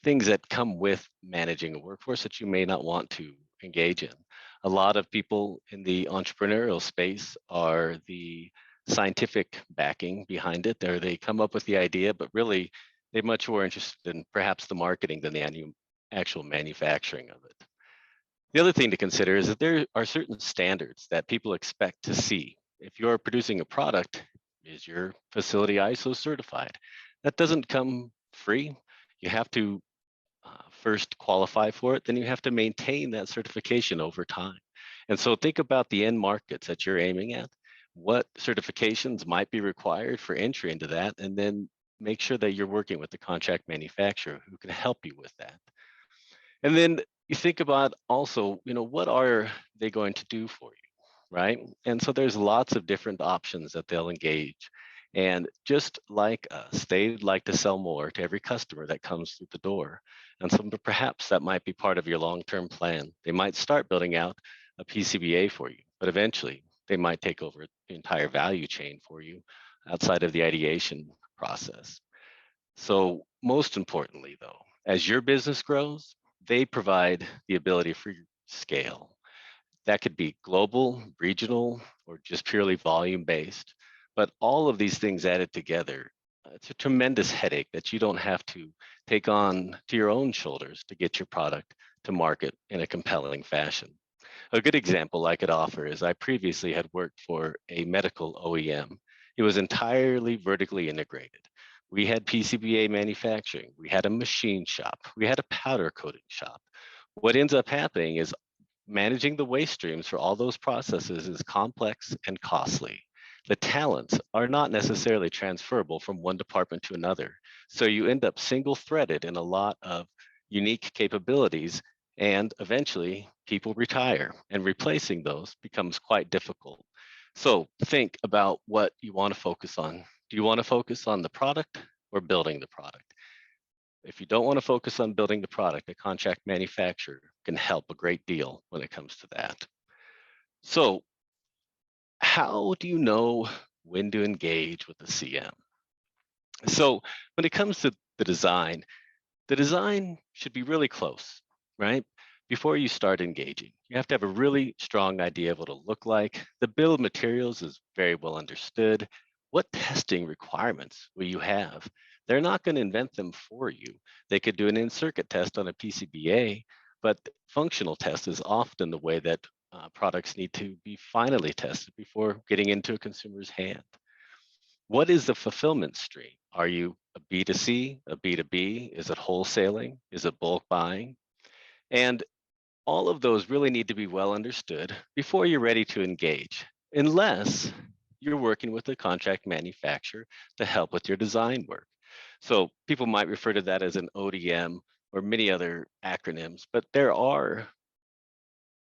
things that come with managing a workforce that you may not want to engage in. A lot of people in the entrepreneurial space are the scientific backing behind it. They come up with the idea, but really they're much more interested in perhaps the marketing than the actual manufacturing of it. The other thing to consider is that there are certain standards that people expect to see. If you're producing a product, is your facility ISO certified? That doesn't come free. You have to first qualify for it, then you have to maintain that certification over time. And so think about the end markets that you're aiming at. What certifications might be required for entry into that, and then make sure that you're working with the contract manufacturer who can help you with that. And then you think about also, what are they going to do for you, right? And so there's lots of different options that they'll engage. And just like us, they'd like to sell more to every customer that comes through the door. And so perhaps that might be part of your long-term plan. They might start building out a PCBA for you, but eventually they might take over the entire value chain for you outside of the ideation process. So most importantly, though, as your business grows, they provide the ability for scale. That could be global, regional, or just purely volume based. But all of these things added together, it's a tremendous headache that you don't have to take on to your own shoulders to get your product to market in a compelling fashion. A good example I could offer is I previously had worked for a medical OEM. It was entirely vertically integrated. We had PCBA manufacturing, we had a machine shop, we had a powder coating shop. What ends up happening is managing the waste streams for all those processes is complex and costly. The talents are not necessarily transferable from one department to another. So you end up single-threaded in a lot of unique capabilities, and eventually people retire, and replacing those becomes quite difficult. So think about what you want to focus on. Do you want to focus on the product or building the product? If you don't want to focus on building the product, a contract manufacturer can help a great deal when it comes to that. So how do you know when to engage with the CM? So when it comes to the design should be really close, right? Before you start engaging, you have to have a really strong idea of what it'll look like. The bill of materials is very well understood. What testing requirements will you have? They're not going to invent them for you. They could do an in-circuit test on a PCBA, but functional test is often the way that products need to be finally tested before getting into a consumer's hand. What is the fulfillment stream? Are you a B2C, a B2B? Is it wholesaling? Is it bulk buying? And all of those really need to be well understood before you're ready to engage, unless you're working with a contract manufacturer to help with your design work. So people might refer to that as an ODM or many other acronyms, but there are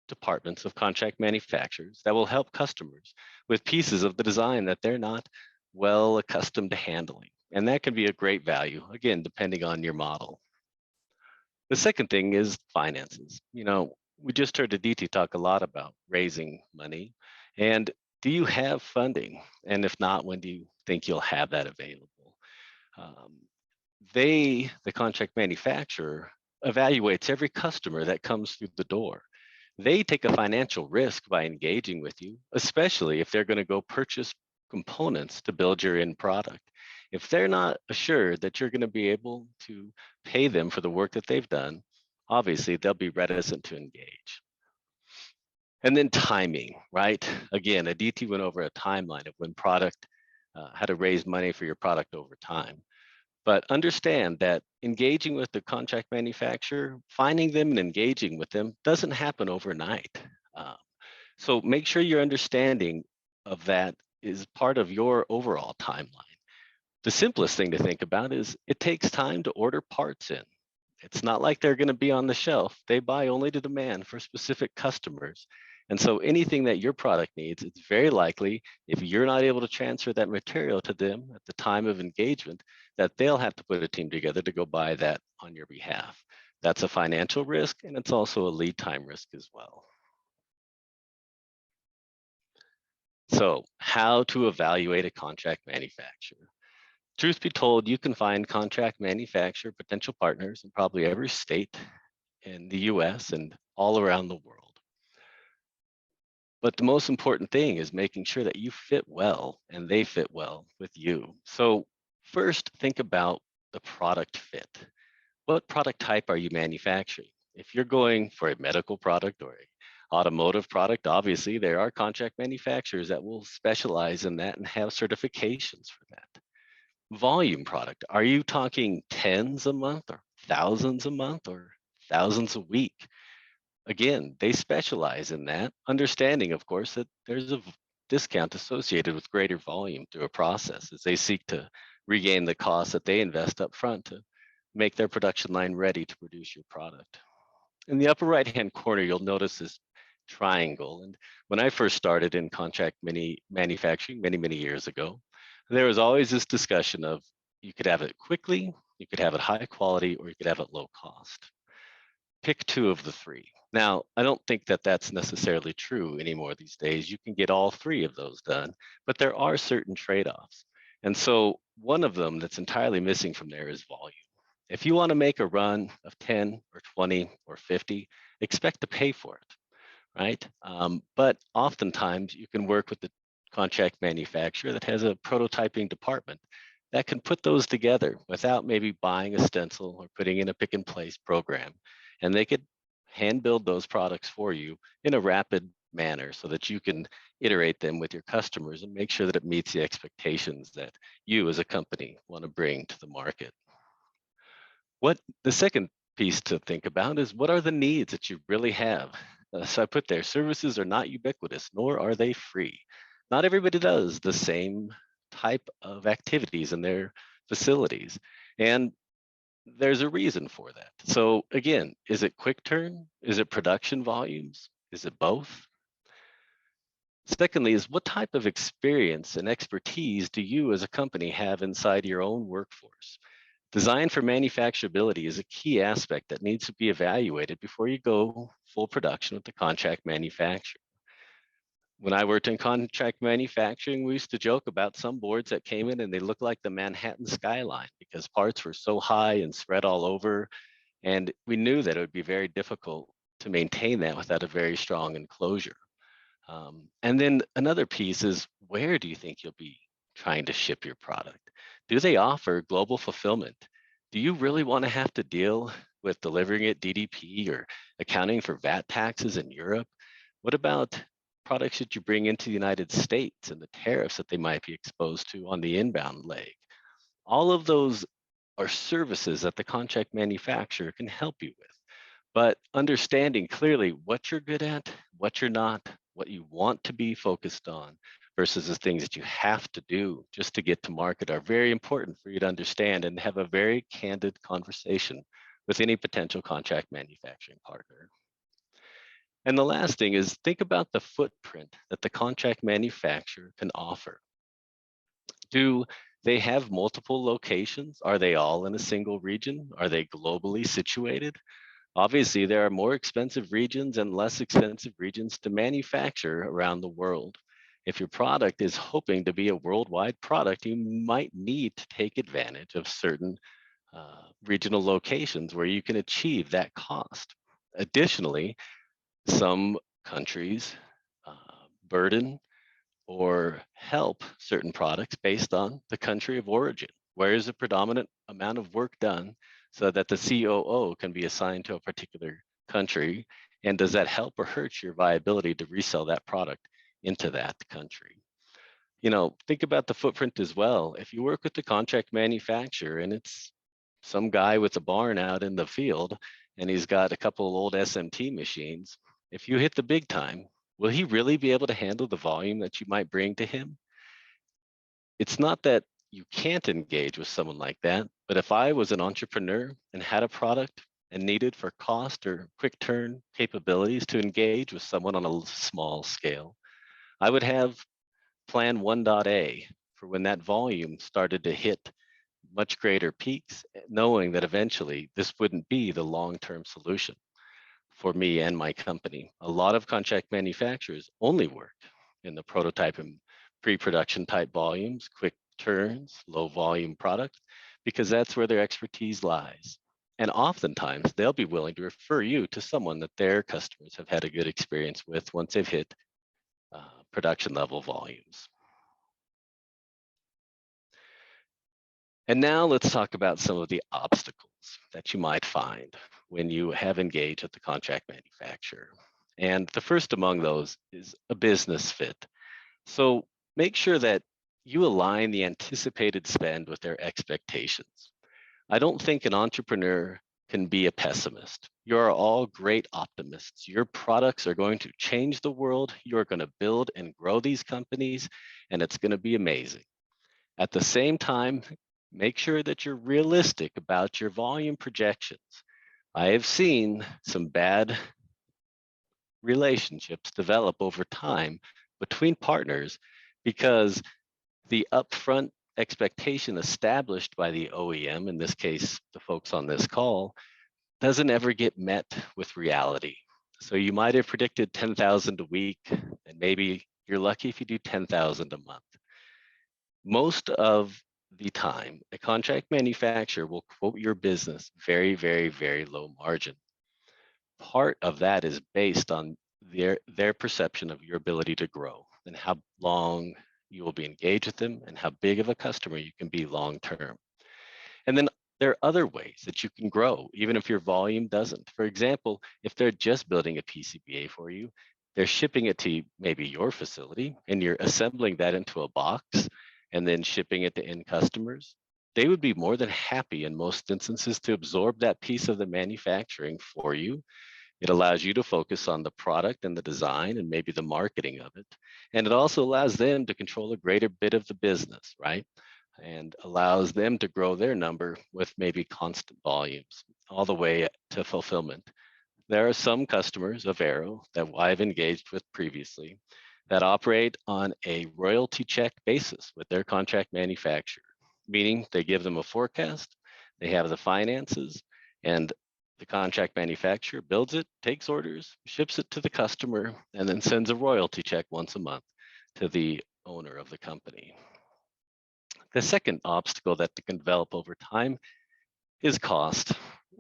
departments of contract manufacturers that will help customers with pieces of the design that they're not well accustomed to handling. And that can be a great value, again, depending on your model. The second thing is finances. We just heard Aditi talk a lot about raising money. And do you have funding? And if not, when do you think you'll have that available? The contract manufacturer, evaluates every customer that comes through the door. They take a financial risk by engaging with you, especially if they're going to go purchase components to build your end product. If they're not assured that you're going to be able to pay them for the work that they've done, obviously they'll be reticent to engage. And then timing, right? Again, Aditi went over a timeline of when how to raise money for your product over time. But understand that engaging with the contract manufacturer, finding them and engaging with them doesn't happen overnight. So make sure your understanding of that is part of your overall timeline. The simplest thing to think about is it takes time to order parts in. It's not like they're going to be on the shelf. They buy only to demand for specific customers. And so anything that your product needs, it's very likely if you're not able to transfer that material to them at the time of engagement, that they'll have to put a team together to go buy that on your behalf. That's a financial risk, and it's also a lead time risk as well. So how to evaluate a contract manufacturer? Truth be told, you can find contract manufacturer potential partners in probably every state in the US and all around the world. But the most important thing is making sure that you fit well and they fit well with you. So first, think about the product fit. What product type are you manufacturing? If you're going for a medical product or an automotive product, obviously there are contract manufacturers that will specialize in that and have certifications for that. volume product? Are you talking tens a month or thousands a month or thousands a week? Again, they specialize in that, understanding, of course, that there's a discount associated with greater volume through a process as they seek to regain the cost that they invest up front to make their production line ready to produce your product. In the upper right-hand corner, you'll notice this triangle. And when I first started in contract manufacturing many years ago, there was always this discussion of you could have it quickly, you could have it high quality, or you could have it low cost. Pick two of the three. Now, I don't think that that's necessarily true anymore these days. You can get all three of those done, but there are certain trade-offs. And so one of them that's entirely missing from there is volume. If you want to make a run of 10 or 20 or 50, expect to pay for it, right? But oftentimes you can work with the contract manufacturer that has a prototyping department that can put those together without maybe buying a stencil or putting in a pick and place program. And they could hand build those products for you in a rapid manner so that you can iterate them with your customers and make sure that it meets the expectations that you as a company want to bring to the market. What the second piece to think about is what are the needs that you really have? So I put there, services are not ubiquitous, nor are they free. Not everybody does the same type of activities in their facilities. And there's a reason for that. So again, is it quick turn? Is it production volumes? Is it both? Secondly, is what type of experience and expertise do you as a company have inside your own workforce? Design for manufacturability is a key aspect that needs to be evaluated before you go full production with the contract manufacturer. When I worked in contract manufacturing, we used to joke about some boards that came in and they looked like the Manhattan skyline because parts were so high and spread all over. And we knew that it would be very difficult to maintain that without a very strong enclosure. And then another piece is, where do you think you'll be trying to ship your product? Do they offer global fulfillment? Do you really want to have to deal with delivering it DDP or accounting for VAT taxes in Europe? What about products that you bring into the United States and the tariffs that they might be exposed to on the inbound leg? All of those are services that the contract manufacturer can help you with. But understanding clearly what you're good at, what you're not, what you want to be focused on versus the things that you have to do just to get to market are very important for you to understand and have a very candid conversation with any potential contract manufacturing partner. And the last thing is think about the footprint that the contract manufacturer can offer. Do they have multiple locations? Are they all in a single region? Are they globally situated? Obviously, there are more expensive regions and less expensive regions to manufacture around the world. If your product is hoping to be a worldwide product, you might need to take advantage of certain regional locations where you can achieve that cost. Additionally, some countries burden or help certain products based on the country of origin. Where is the predominant amount of work done so that the COO can be assigned to a particular country? And does that help or hurt your viability to resell that product into that country? You know, think about the footprint as well. If you work with the contract manufacturer and it's some guy with a barn out in the field and he's got a couple of old SMT machines, if you hit the big time, will he really be able to handle the volume that you might bring to him? It's not that you can't engage with someone like that, but if I was an entrepreneur and had a product and needed for cost or quick turn capabilities to engage with someone on a small scale, I would have plan 1.A for when that volume started to hit much greater peaks, knowing that eventually this wouldn't be the long-term solution for me and my company. A lot of contract manufacturers only work in the prototype and pre-production type volumes, quick turns, low volume product, because that's where their expertise lies. And oftentimes they'll be willing to refer you to someone that their customers have had a good experience with once they've hit production level volumes. And now let's talk about some of the obstacles that you might find when you have engaged with the contract manufacturer. And the first among those is a business fit. So make sure that you align the anticipated spend with their expectations. I don't think an entrepreneur can be a pessimist. You're all great optimists. Your products are going to change the world. You're going to build and grow these companies, and it's going to be amazing. At the same time, make sure that you're realistic about your volume projections. I have seen some bad relationships develop over time between partners because the upfront expectation established by the OEM, in this case, the folks on this call, doesn't ever get met with reality. So you might have predicted 10,000 a week, and maybe you're lucky if you do 10,000 a month. Most of the time, a contract manufacturer will quote your business very, very, very low margin. Part of that is based on their perception of your ability to grow and how long you will be engaged with them and how big of a customer you can be long term. And then there are other ways that you can grow, even if your volume doesn't. For example, if they're just building a PCBA for you, they're shipping it to maybe your facility and you're assembling that into a box and then shipping it to end customers. They would be more than happy in most instances to absorb that piece of the manufacturing for you. It allows you to focus on the product and the design and maybe the marketing of it. And it also allows them to control a greater bit of the business, right? And allows them to grow their number with maybe constant volumes all the way to fulfillment. There are some customers of Aero that I've engaged with previously that operate on a royalty check basis with their contract manufacturer, meaning they give them a forecast, they have the finances, and the contract manufacturer builds it, takes orders, ships it to the customer, and then sends a royalty check once a month to the owner of the company. The second obstacle that can develop over time is cost.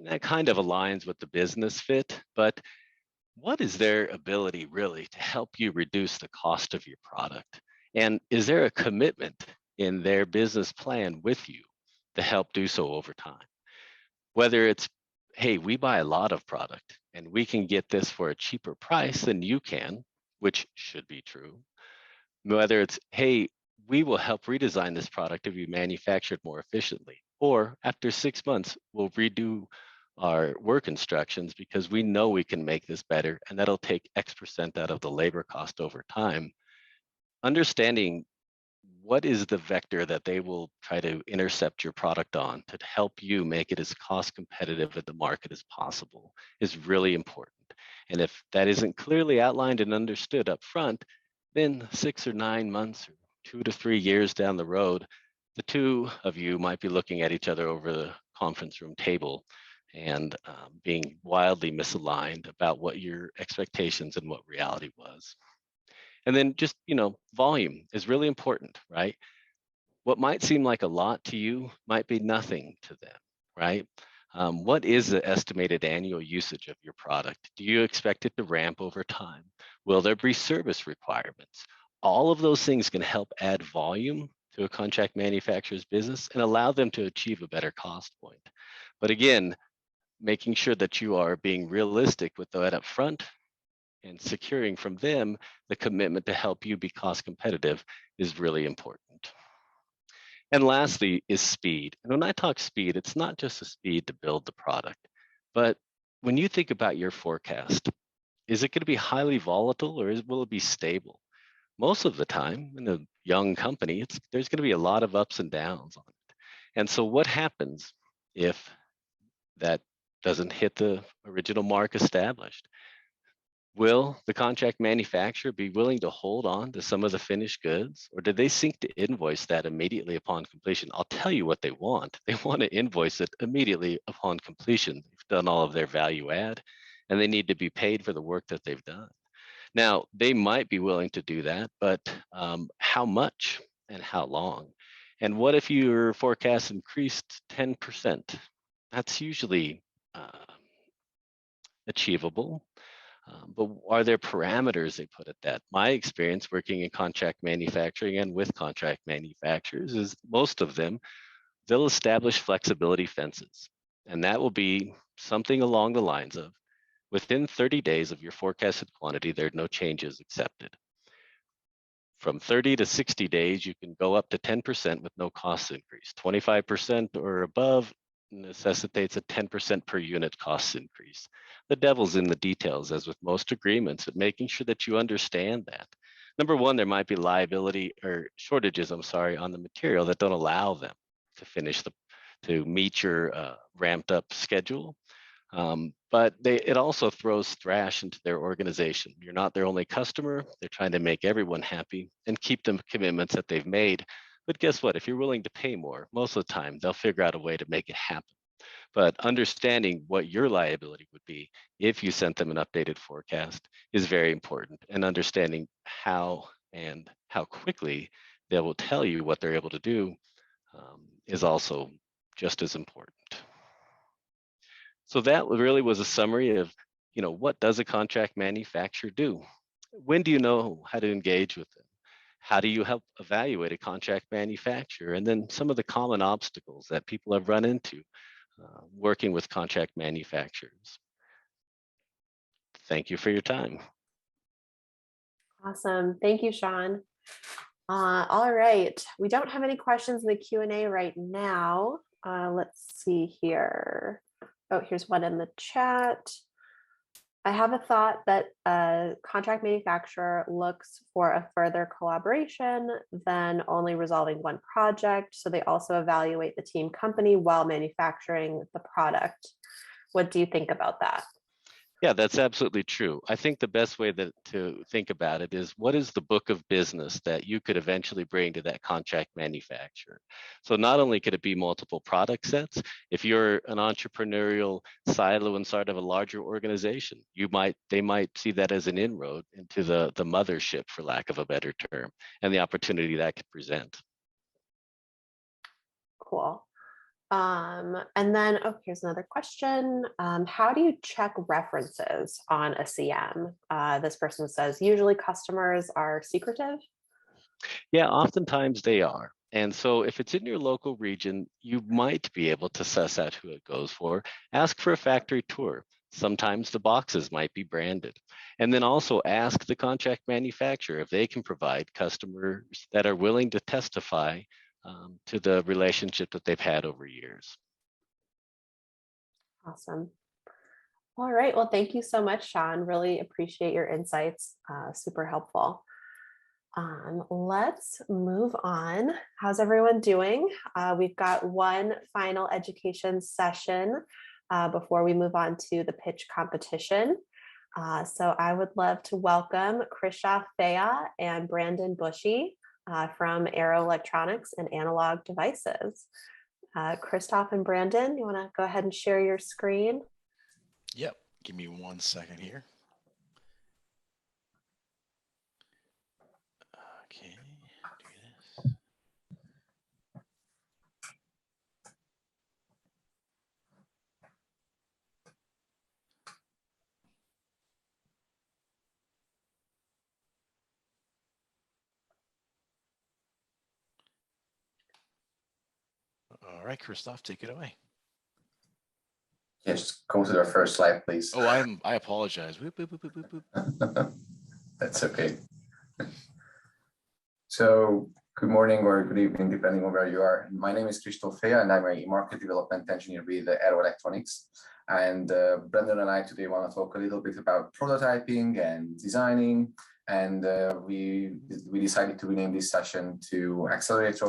That kind of aligns with the business fit, but what is their ability really to help you reduce the cost of your product? And is there a commitment in their business plan with you to help do so over time? Whether it's, hey, we buy a lot of product and we can get this for a cheaper price than you can, which should be true. Whether it's, hey, we will help redesign this product to be manufactured more efficiently. Or after 6 months, we'll redo our work instructions because we know we can make this better and that'll take X% out of the labor cost over time. Understanding what is the vector that they will try to intercept your product on to help you make it as cost competitive in the market as possible is really important. And if that isn't clearly outlined and understood up front, then 6 or 9 months or 2 to 3 years down the road, the two of you might be looking at each other over the conference room table and being wildly misaligned about what your expectations and what reality was. And then just, volume is really important, right? What might seem like a lot to you might be nothing to them, right? What is the estimated annual usage of your product? Do you expect it to ramp over time? Will there be service requirements? All of those things can help add volume to a contract manufacturer's business and allow them to achieve a better cost point. But again, making sure that you are being realistic with that up front and securing from them the commitment to help you be cost competitive is really important. And lastly is speed. And when I talk speed, it's not just the speed to build the product, but when you think about your forecast, is it going to be highly volatile or will it be stable? Most of the time in a young company, there's going to be a lot of ups and downs on it. And so what happens if that doesn't hit the original mark established? Will the contract manufacturer be willing to hold on to some of the finished goods, or did they seek to invoice that immediately upon completion? I'll tell you what they want. They want to invoice it immediately upon completion. They've done all of their value add, and they need to be paid for the work that they've done. Now, they might be willing to do that, but how much and how long? And what if your forecast increased 10%? That's usually achievable. But are there parameters they put at that? My experience working in contract manufacturing and with contract manufacturers is most of them, they'll establish flexibility fences. And that will be something along the lines of, within 30 days of your forecasted quantity, there are no changes accepted. From 30 to 60 days, you can go up to 10% with no cost increase. 25% or above necessitates a 10% per unit cost increase. The devil's in the details, as with most agreements, but making sure that you understand that. Number one, there might be liability or shortages, on the material that don't allow them to meet your ramped up schedule. But it also throws thrash into their organization. You're not their only customer. They're trying to make everyone happy and keep the commitments that they've made. But guess what? If you're willing to pay more, most of the time, they'll figure out a way to make it happen. But understanding what your liability would be if you sent them an updated forecast is very important. And understanding how quickly they will tell you what they're able to do is also just as important. So that really was a summary of, what does a contract manufacturer do? When do you know how to engage with them? How do you help evaluate a contract manufacturer? And then some of the common obstacles that people have run into working with contract manufacturers. Thank you for your time. Awesome. Thank you, Sean. All right. We don't have any questions in the Q&A right now. Let's see here. Oh, here's one in the chat. I have a thought that a contract manufacturer looks for a further collaboration than only resolving one project. So they also evaluate the team company while manufacturing the product. What do you think about that? Yeah, that's absolutely true. I think the best way to think about it is, what is the book of business that you could eventually bring to that contract manufacturer? So not only could it be multiple product sets, if you're an entrepreneurial silo inside of a larger organization, they might see that as an inroad into the mothership, for lack of a better term, and the opportunity that could present. Cool. And then, here's another question. How do you check references on a CM? This person says, usually customers are secretive. Yeah, oftentimes they are. And so if it's in your local region, you might be able to suss out who it goes for. Ask for a factory tour. Sometimes the boxes might be branded. And then also ask the contract manufacturer if they can provide customers that are willing to testify to the relationship that they've had over years. Awesome. All right. Well, thank you so much, Sean. Really appreciate your insights. Super helpful. Let's move on. How's everyone doing? We've got one final education session before we move on to the pitch competition. So I would love to welcome Christoph Thea and Brandon Bushy from Aero Electronics and Analog Devices. Christoph and Brandon, you want to go ahead and share your screen? Yep. Give me 1 second here. Okay. Do this. All right, Christoph, take it away. Yeah, just go to the first slide, please. Oh, I apologize. Whoop, whoop, whoop, whoop, whoop. That's okay. So good morning or good evening, depending on where you are. My name is Christoph Thea, and I'm a market development engineer with Aero Electronics. And Brendan and I today want to talk a little bit about prototyping and designing. And we decided to rename this session to accelerate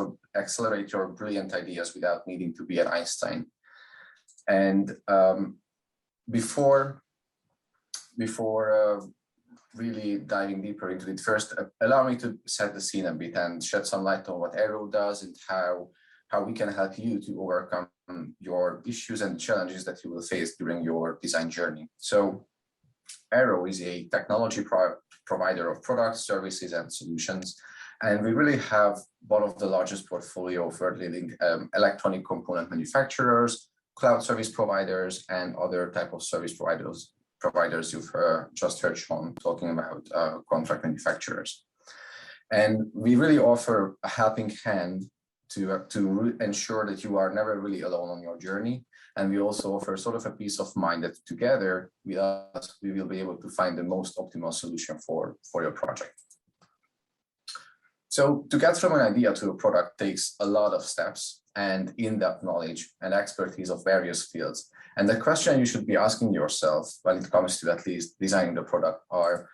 your brilliant ideas without needing to be an Einstein. And before really diving deeper into it, first allow me to set the scene a bit and shed some light on what Aero does and how we can help you to overcome your issues and challenges that you will face during your design journey. So Aero is a technology provider of products, services, and solutions. And we really have one of the largest portfolio of world-leading electronic component manufacturers, cloud service providers, and other type of service providers you've just heard Sean talking about, contract manufacturers. And we really offer a helping hand to ensure that you are never really alone on your journey. And we also offer sort of a peace of mind that together with us, we will be able to find the most optimal solution for your project. So to get from an idea to a product takes a lot of steps and in-depth knowledge and expertise of various fields. And the question you should be asking yourself when it comes to at least designing the product are,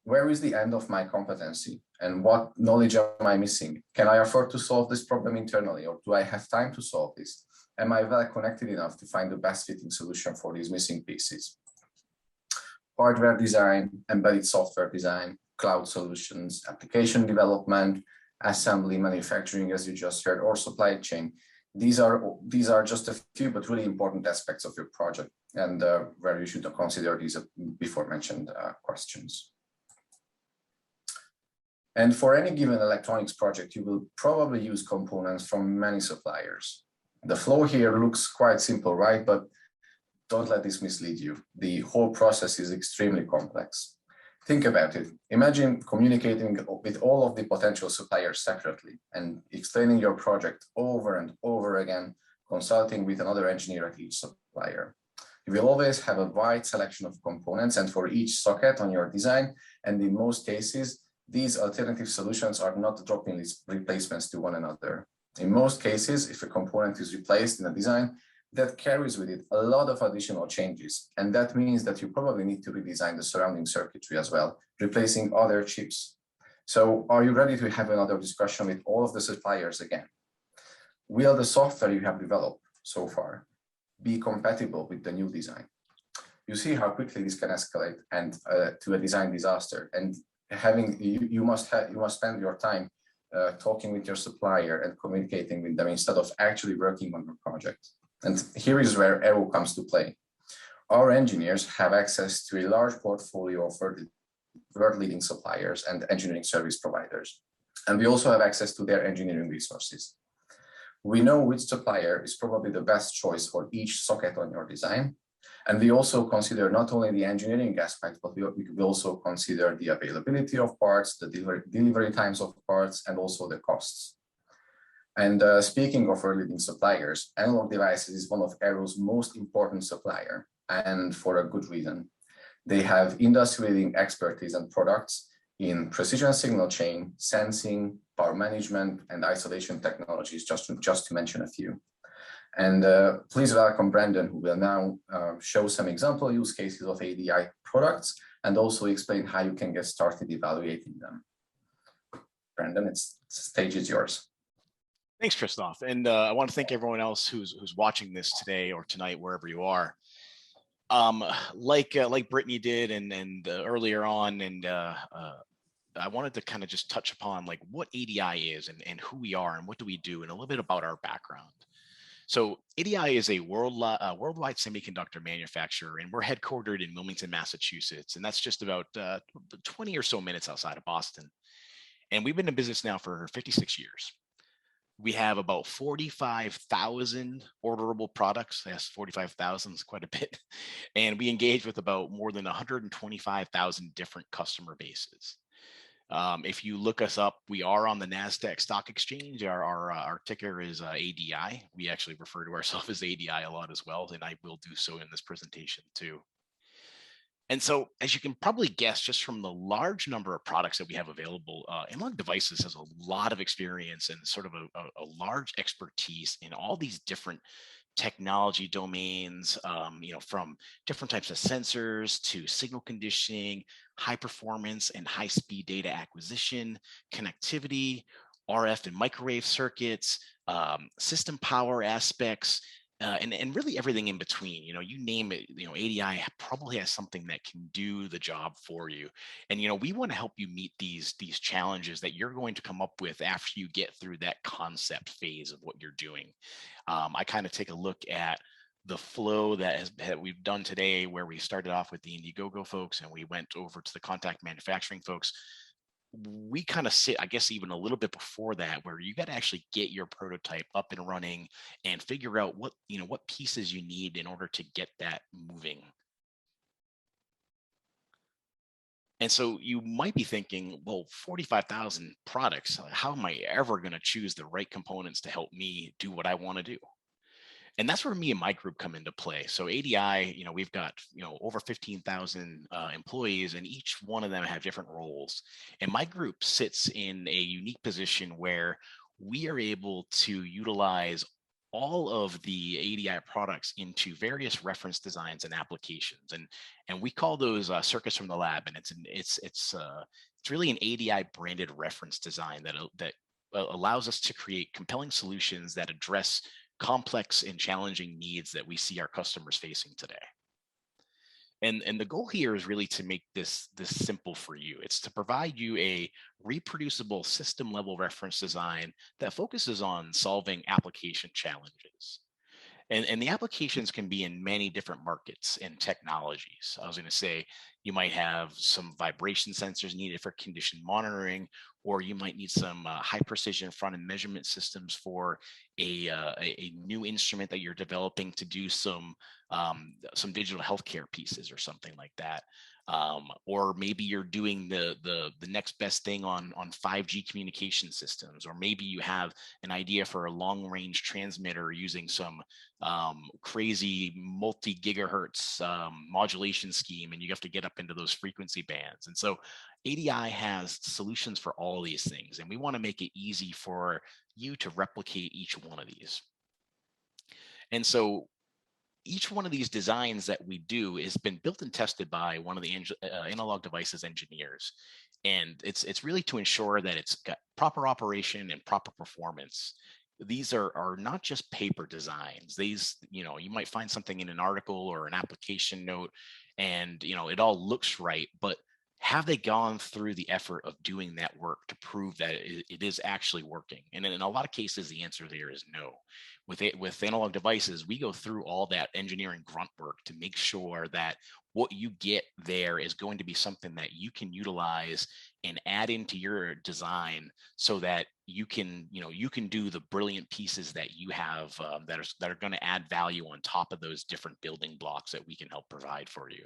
where is the end of my competency and what knowledge am I missing? Can I afford to solve this problem internally, or do I have time to solve this? Am I well connected enough to find the best fitting solution for these missing pieces? Hardware design, embedded software design, cloud solutions, application development, assembly, manufacturing, as you just heard, or supply chain. These are just a few, but really important aspects of your project, and where you should consider these before mentioned questions. And for any given electronics project, you will probably use components from many suppliers. The flow here looks quite simple, right? But don't let this mislead you. The whole process is extremely complex. Think about it. Imagine communicating with all of the potential suppliers separately and explaining your project over and over again, consulting with another engineer at each supplier. You will always have a wide selection of components, and for each socket on your design, and in most cases, these alternative solutions are not drop-in replacements to one another. In most cases, if a component is replaced in a design, that carries with it a lot of additional changes. And that means that you probably need to redesign the surrounding circuitry as well, replacing other chips. So are you ready to have another discussion with all of the suppliers again? Will the software you have developed so far be compatible with the new design? You see how quickly this can escalate and to a design disaster. And you must spend your time talking with your supplier and communicating with them instead of actually working on your project. And here is where Aero comes to play. Our engineers have access to a large portfolio of world-leading suppliers and engineering service providers. And we also have access to their engineering resources. We know which supplier is probably the best choice for each socket on your design. And we also consider not only the engineering aspect, but we also consider the availability of parts, the delivery times of parts, and also the costs. And speaking of our leading suppliers, Analog Devices is one of Aero's most important supplier, and for a good reason. They have industry-leading expertise and products in precision signal chain, sensing, power management, and isolation technologies, just to mention a few. And please welcome Brandon, who will now show some example use cases of ADI products and also explain how you can get started evaluating them. Brandon, the stage is yours. Thanks, Christoph. And I want to thank everyone else who's watching this today or tonight, wherever you are. Like Brittany did and earlier on, and I wanted to kind of just touch upon like what ADI is and who we are and what do we do and a little bit about our background. So ADI is a worldwide semiconductor manufacturer, and we're headquartered in Wilmington, Massachusetts, and that's just about 20 or so minutes outside of Boston. And we've been in business now for 56 years. We have about 45,000 orderable products. Yes, 45,000 is quite a bit. And we engage with about more than 125,000 different customer bases. If you look us up, we are on the NASDAQ Stock Exchange. Our ticker is ADI. We actually refer to ourselves as ADI a lot as well, and I will do so in this presentation too. And so, as you can probably guess, just from the large number of products that we have available, Analog Devices has a lot of experience and sort of a large expertise in all these different technology domains, from different types of sensors to signal conditioning, high performance and high speed data acquisition, connectivity, RF and microwave circuits, system power aspects, and really everything in between. You name it, ADI probably has something that can do the job for you. And we want to help you meet these challenges that you're going to come up with after you get through that concept phase of what you're doing. I kind of take a look at the flow that we've done today, where we started off with the Indiegogo folks and we went over to the contract manufacturing folks. We kind of sit, I guess, even a little bit before that, where you got to actually get your prototype up and running and figure out what pieces you need in order to get that moving. And so you might be thinking, well, 45,000 products, how am I ever going to choose the right components to help me do what I want to do? And that's where me and my group come into play. So ADI, we've got, over 15,000 employees, and each one of them have different roles. And my group sits in a unique position where we are able to utilize all of the ADI products into various reference designs and applications. And we call those circuits from the lab. And it's really an ADI branded reference design that allows us to create compelling solutions that address complex and challenging needs that we see our customers facing today. And the goal here is really to make this simple for you. It's to provide you a reproducible system level reference design that focuses on solving application challenges. And the applications can be in many different markets and technologies. I was going to say you might have some vibration sensors needed for condition monitoring, or you might need some high precision front end measurement systems for a new instrument that you're developing to do some digital healthcare pieces or something like that. Or maybe you're doing the next best thing on 5G communication systems, or maybe you have an idea for a long range transmitter using some crazy multi-gigahertz modulation scheme, and you have to get up into those frequency bands. And so ADI has solutions for all of these things, and we want to make it easy for you to replicate each one of these. And so each one of these designs that we do has been built and tested by one of the analog devices engineers. And it's really to ensure that it's got proper operation and proper performance. These are not just paper designs. These, you might find something in an article or an application note, and it all looks right, but have they gone through the effort of doing that work to prove that it is actually working? And in a lot of cases, the answer there is no. With analog devices, we go through all that engineering grunt work to make sure that what you get there is going to be something that you can utilize and add into your design, so that you can do the brilliant pieces that you have that are going to add value on top of those different building blocks that we can help provide for you.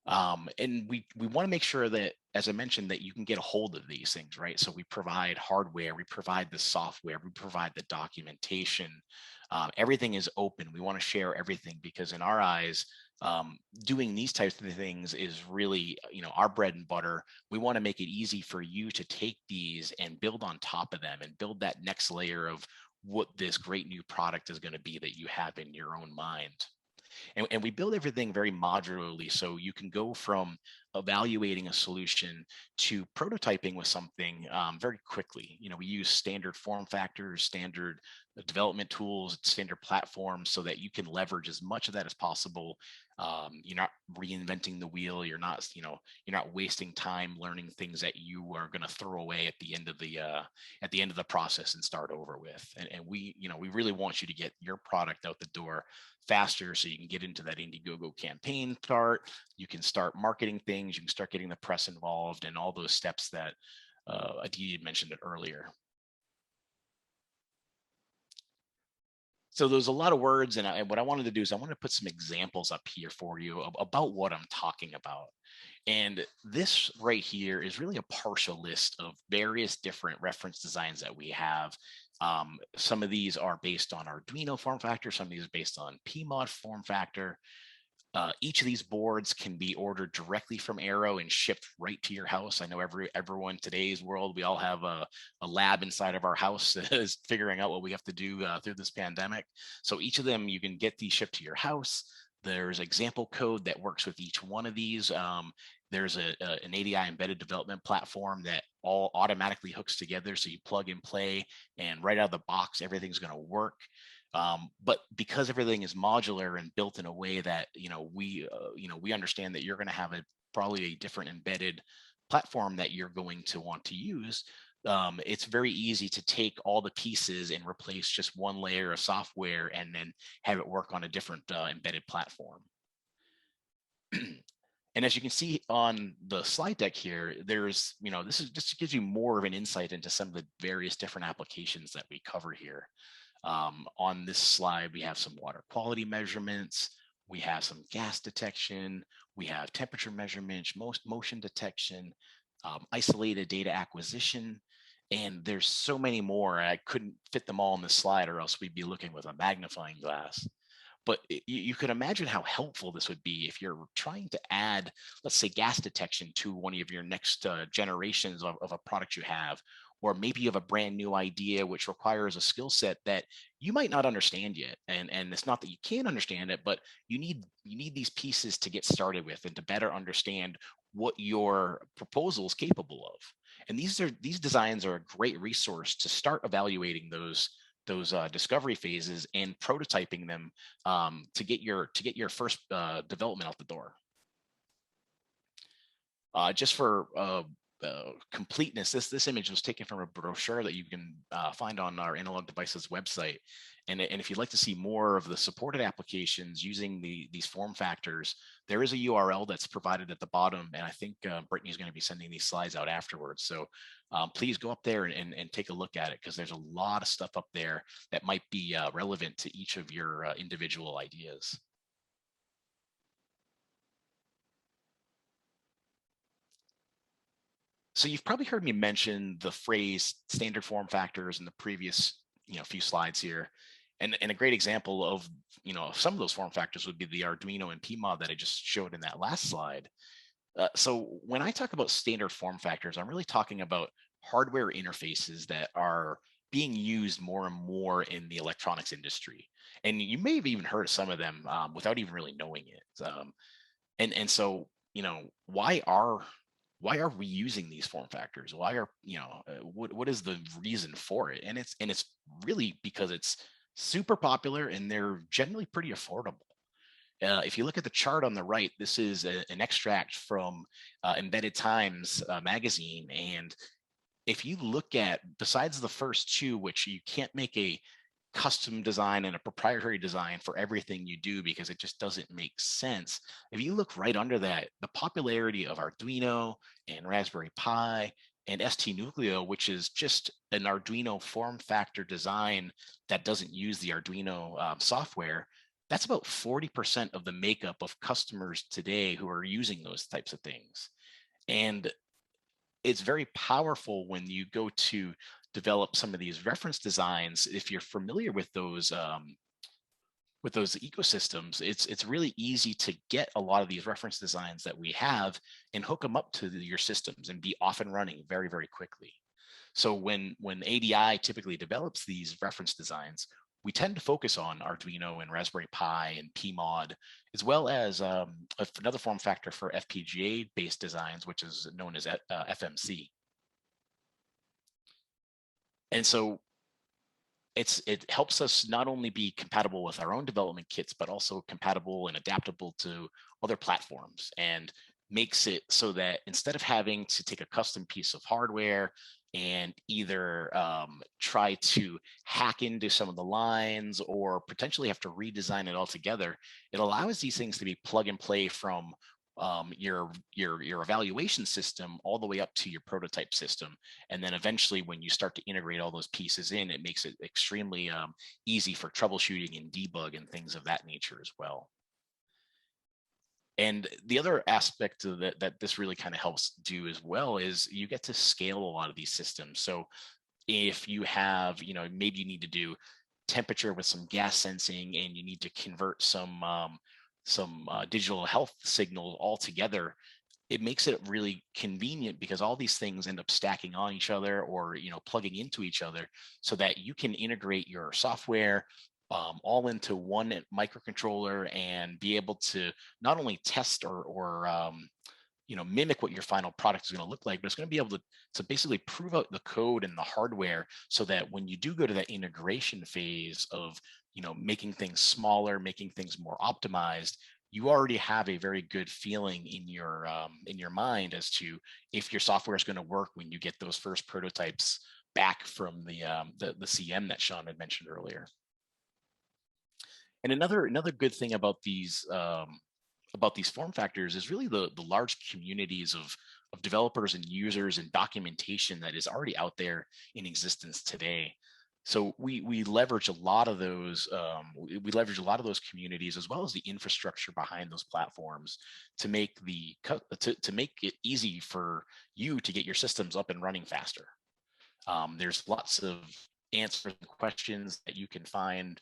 And we want to make sure that, as I mentioned, that you can get a hold of these things, right? So we provide hardware, we provide the software, we provide the documentation. Everything is open. We want to share everything, because in our eyes, doing these types of things is really, our bread and butter. We want to make it easy for you to take these and build on top of them and build that next layer of what this great new product is going to be that you have in your own mind. And we build everything very modularly, so you can go from evaluating a solution to prototyping with something very quickly. We use standard form factors, standard development tools, standard platforms, so that you can leverage as much of that as possible. You're not reinventing the wheel. You're not wasting time learning things that you are going to throw away at the end of the process and start over with. And we really want you to get your product out the door faster, so you can get into that Indiegogo campaign start. You can start marketing things. You can start getting the press involved, and all those steps that Aditi had mentioned it earlier. So there's a lot of words, and what I wanted to do is I want to put some examples up here for you about what I'm talking about. And this right here is really a partial list of various different reference designs that we have. Some of these are based on Arduino form factor. Some of these are based on PMOD form factor. Each of these boards can be ordered directly from Aero and shipped right to your house. I know everyone in today's world, we all have a lab inside of our house that is figuring out what we have to do through this pandemic. So each of them, you can get these shipped to your house. There's example code that works with each one of these. There's an ADI embedded development platform that all automatically hooks together. So you plug and play, and right out of the box, everything's going to work. But because everything is modular and built in a way that we understand that you're going to have probably a different embedded platform that you're going to want to use, it's very easy to take all the pieces and replace just one layer of software and then have it work on a different embedded platform. And as you can see on the slide deck here, there's, this just gives you more of an insight into some of the various different applications that we cover here. On this slide, we have some water quality measurements, we have some gas detection, we have temperature measurements, motion detection, isolated data acquisition, And there's so many more. I couldn't fit them all in this slide, or else we'd be looking with a magnifying glass. But you could imagine how helpful this would be if you're trying to add, let's say, gas detection to one of your next generations of a product you have, or maybe you have a brand new idea which requires a skill set that you might not understand yet. And it's not that you can't understand it, but you need these pieces to get started with and to better understand what your proposal is capable of. And these designs are a great resource to start evaluating those discovery phases and prototyping them to get your first development out the door. Just for completeness, this image was taken from a brochure that you can find on our Analog Devices website. And if you'd like to see more of the supported applications using these form factors, there is a URL that's provided at the bottom. And I think Brittany's going to be sending these slides out afterwards. So please go up there and take a look at it, because there's a lot of stuff up there that might be relevant to each of your individual ideas. So you've probably heard me mention the phrase standard form factors in the previous few slides here. And a great example of some of those form factors would be the Arduino and PMOD that I just showed in that last slide. So when I talk about standard form factors, I'm really talking about hardware interfaces that are being used more and more in the electronics industry. And you may have even heard of some of them without even really knowing it. And so, why are we using these form factors? Why are what is the reason for it? And it's really because it's super popular and they're generally pretty affordable. If you look at the chart on the right, this is an extract from Embedded Times magazine. And if you look at, besides the first two, which you can't make a custom design and a proprietary design for everything you do because it just doesn't make sense. If you look right under that, the popularity of Arduino and Raspberry Pi and ST Nucleo, which is just an Arduino form factor design that doesn't use the Arduino software, that's about 40% of the makeup of customers today who are using those types of things. And it's very powerful when you go to develop some of these reference designs. If you're familiar with those ecosystems, it's really easy to get a lot of these reference designs that we have and hook them up to your systems and be off and running very, very quickly. So when ADI typically develops these reference designs, we tend to focus on Arduino and Raspberry Pi and PMOD, as well as another form factor for FPGA-based designs, which is known as FMC. And so it helps us not only be compatible with our own development kits, but also compatible and adaptable to other platforms, and makes it so that instead of having to take a custom piece of hardware and either try to hack into some of the lines or potentially have to redesign it altogether, it allows these things to be plug and play from your evaluation system all the way up to your prototype system. And then eventually when you start to integrate all those pieces in, it makes it extremely easy for troubleshooting and debug and things of that nature as well. And the other aspect of that this really kind of helps do as well is you get to scale a lot of these systems. So if you have, maybe you need to do temperature with some gas sensing and you need to convert some digital health signal all together, it makes it really convenient because all these things end up stacking on each other or plugging into each other, so that you can integrate your software all into one microcontroller and be able to not only test or mimic what your final product is going to look like, but it's going to be able to basically prove out the code and the hardware, so that when you do go to that integration phase of making things smaller, making things more optimized, you already have a very good feeling in your mind as to if your software is going to work when you get those first prototypes back from the CM that Sean had mentioned earlier. And another good thing about these form factors is really the large communities of developers and users and documentation that is already out there in existence today. So we leverage a lot of those. We leverage a lot of those communities, as well as the infrastructure behind those platforms, to make to make it easy for you to get your systems up and running faster. There's lots of answers and questions that you can find,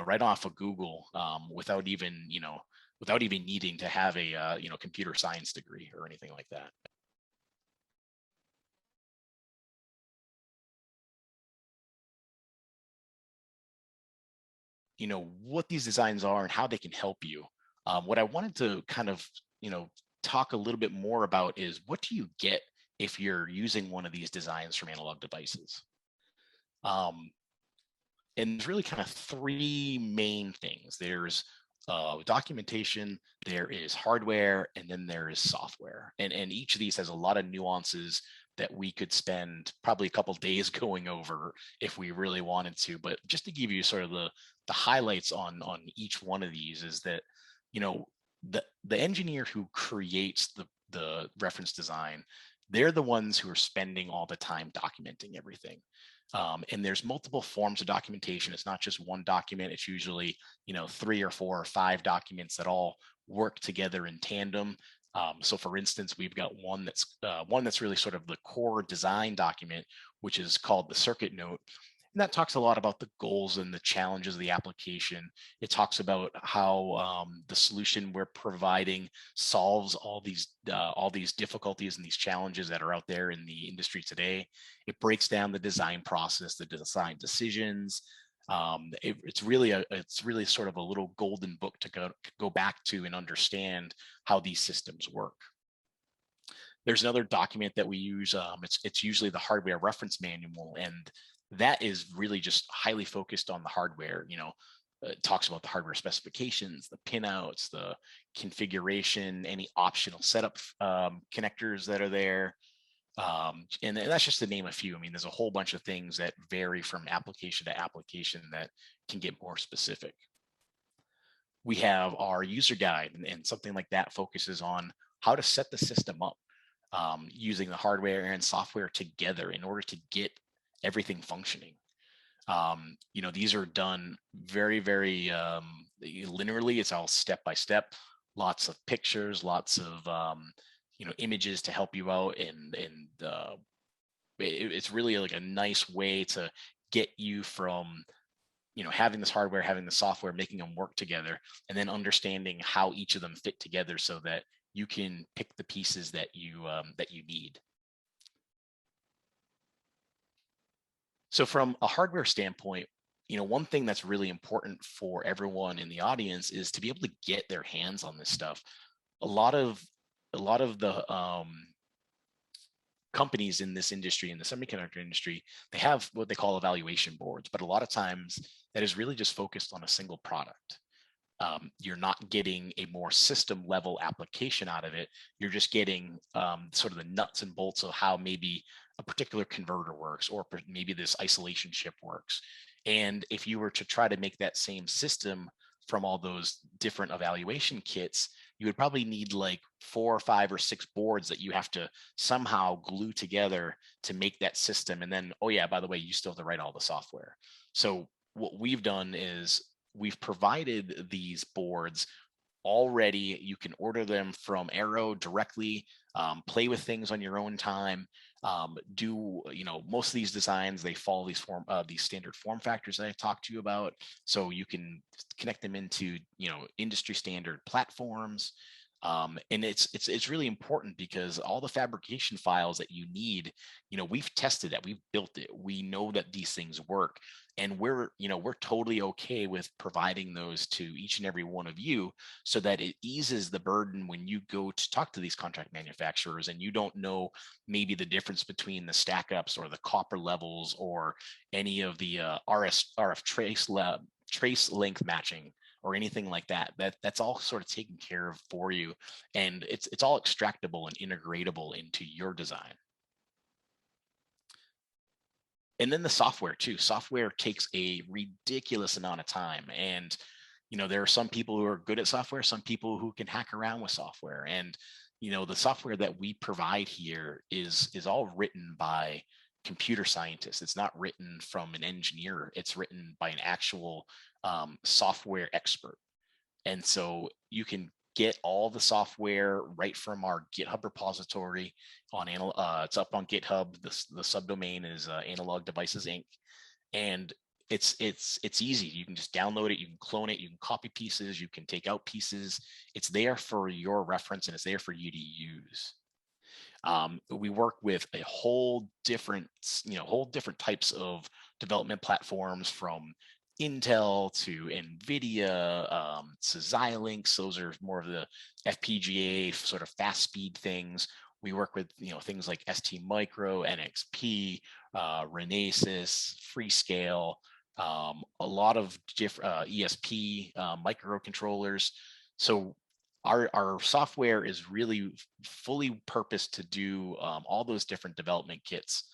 right off of Google, without even needing to have a computer science degree or anything like that. What these designs are and how they can help you. What I wanted to kind of talk a little bit more about is, what do you get if you're using one of these designs from Analog Devices? And there's really kind of three main things. There's documentation, there is hardware, and then there is software. And each of these has a lot of nuances that we could spend probably a couple days going over if we really wanted to. But just to give you sort of the highlights on each one of these is that, the engineer who creates the reference design, they're the ones who are spending all the time documenting everything. And there's multiple forms of documentation. It's not just one document. It's usually, 3 or 4 or 5 documents that all work together in tandem. So for instance, we've got one that's really sort of the core design document, which is called the circuit note. And that talks a lot about the goals and the challenges of the application. It talks about how the solution we're providing solves all these difficulties and these challenges that are out there in the industry today. It breaks down the design process, the design decisions. It's really sort of a little golden book to go back to and understand how these systems work. There's another document that we use. It's usually the hardware reference manual, and that is really just highly focused on the hardware. It talks about the hardware specifications, the pinouts, the configuration, any optional setup connectors that are there. And that's just to name a few. I mean, there's a whole bunch of things that vary from application to application that can get more specific. We have our user guide, and something like that focuses on how to set the system up, using the hardware and software together in order to get everything functioning. These are done very, very linearly. It's all step by step, lots of pictures, lots of images to help you out, and it's really like a nice way to get you from having this hardware, having the software, making them work together, and then understanding how each of them fit together so that you can pick the pieces that you need. So from a hardware standpoint, one thing that's really important for everyone in the audience is to be able to get their hands on this stuff. A lot of the companies in this industry, in the semiconductor industry, they have what they call evaluation boards, but a lot of times that is really just focused on a single product. You're not getting a more system level application out of it. You're just getting sort of the nuts and bolts of how maybe a particular converter works, or maybe this isolation chip works. And if you were to try to make that same system from all those different evaluation kits, you would probably need like 4 or 5 or 6 boards that you have to somehow glue together to make that system. And then, oh yeah, by the way, you still have to write all the software. So what we've done is we've provided these boards already. You can order them from Aero directly, play with things on your own time. Most of these designs, they follow these standard form factors that I talked to you about. So you can connect them into, industry standard platforms. And it's really important because all the fabrication files that you need, we've tested that, we've built it, we know that these things work, and we're totally okay with providing those to each and every one of you, so that it eases the burden when you go to talk to these contract manufacturers and you don't know maybe the difference between the stack ups or the copper levels or any of the RF trace length matching or anything like that. That's all sort of taken care of for you, and it's all extractable and integratable into your design. And then the software too. Software takes a ridiculous amount of time, and there are some people who are good at software, some people who can hack around with software, and the software that we provide here is all written by computer scientists. It's not written from an engineer. It's written by an actual software expert. And so you can get all the software right from our GitHub repository on it's up on GitHub. The subdomain is Analog Devices Inc. And it's easy. You can just download it, you can clone it, you can copy pieces, you can take out pieces. It's there for your reference and it's there for you to use. We work with a whole different types of development platforms, from Intel to NVIDIA to Xilinx. Those are more of the FPGA sort of fast speed things. We work with things like ST Micro, NXP, Renesas, Freescale, a lot of different ESP microcontrollers. So our software is really fully purposed to do all those different development kits.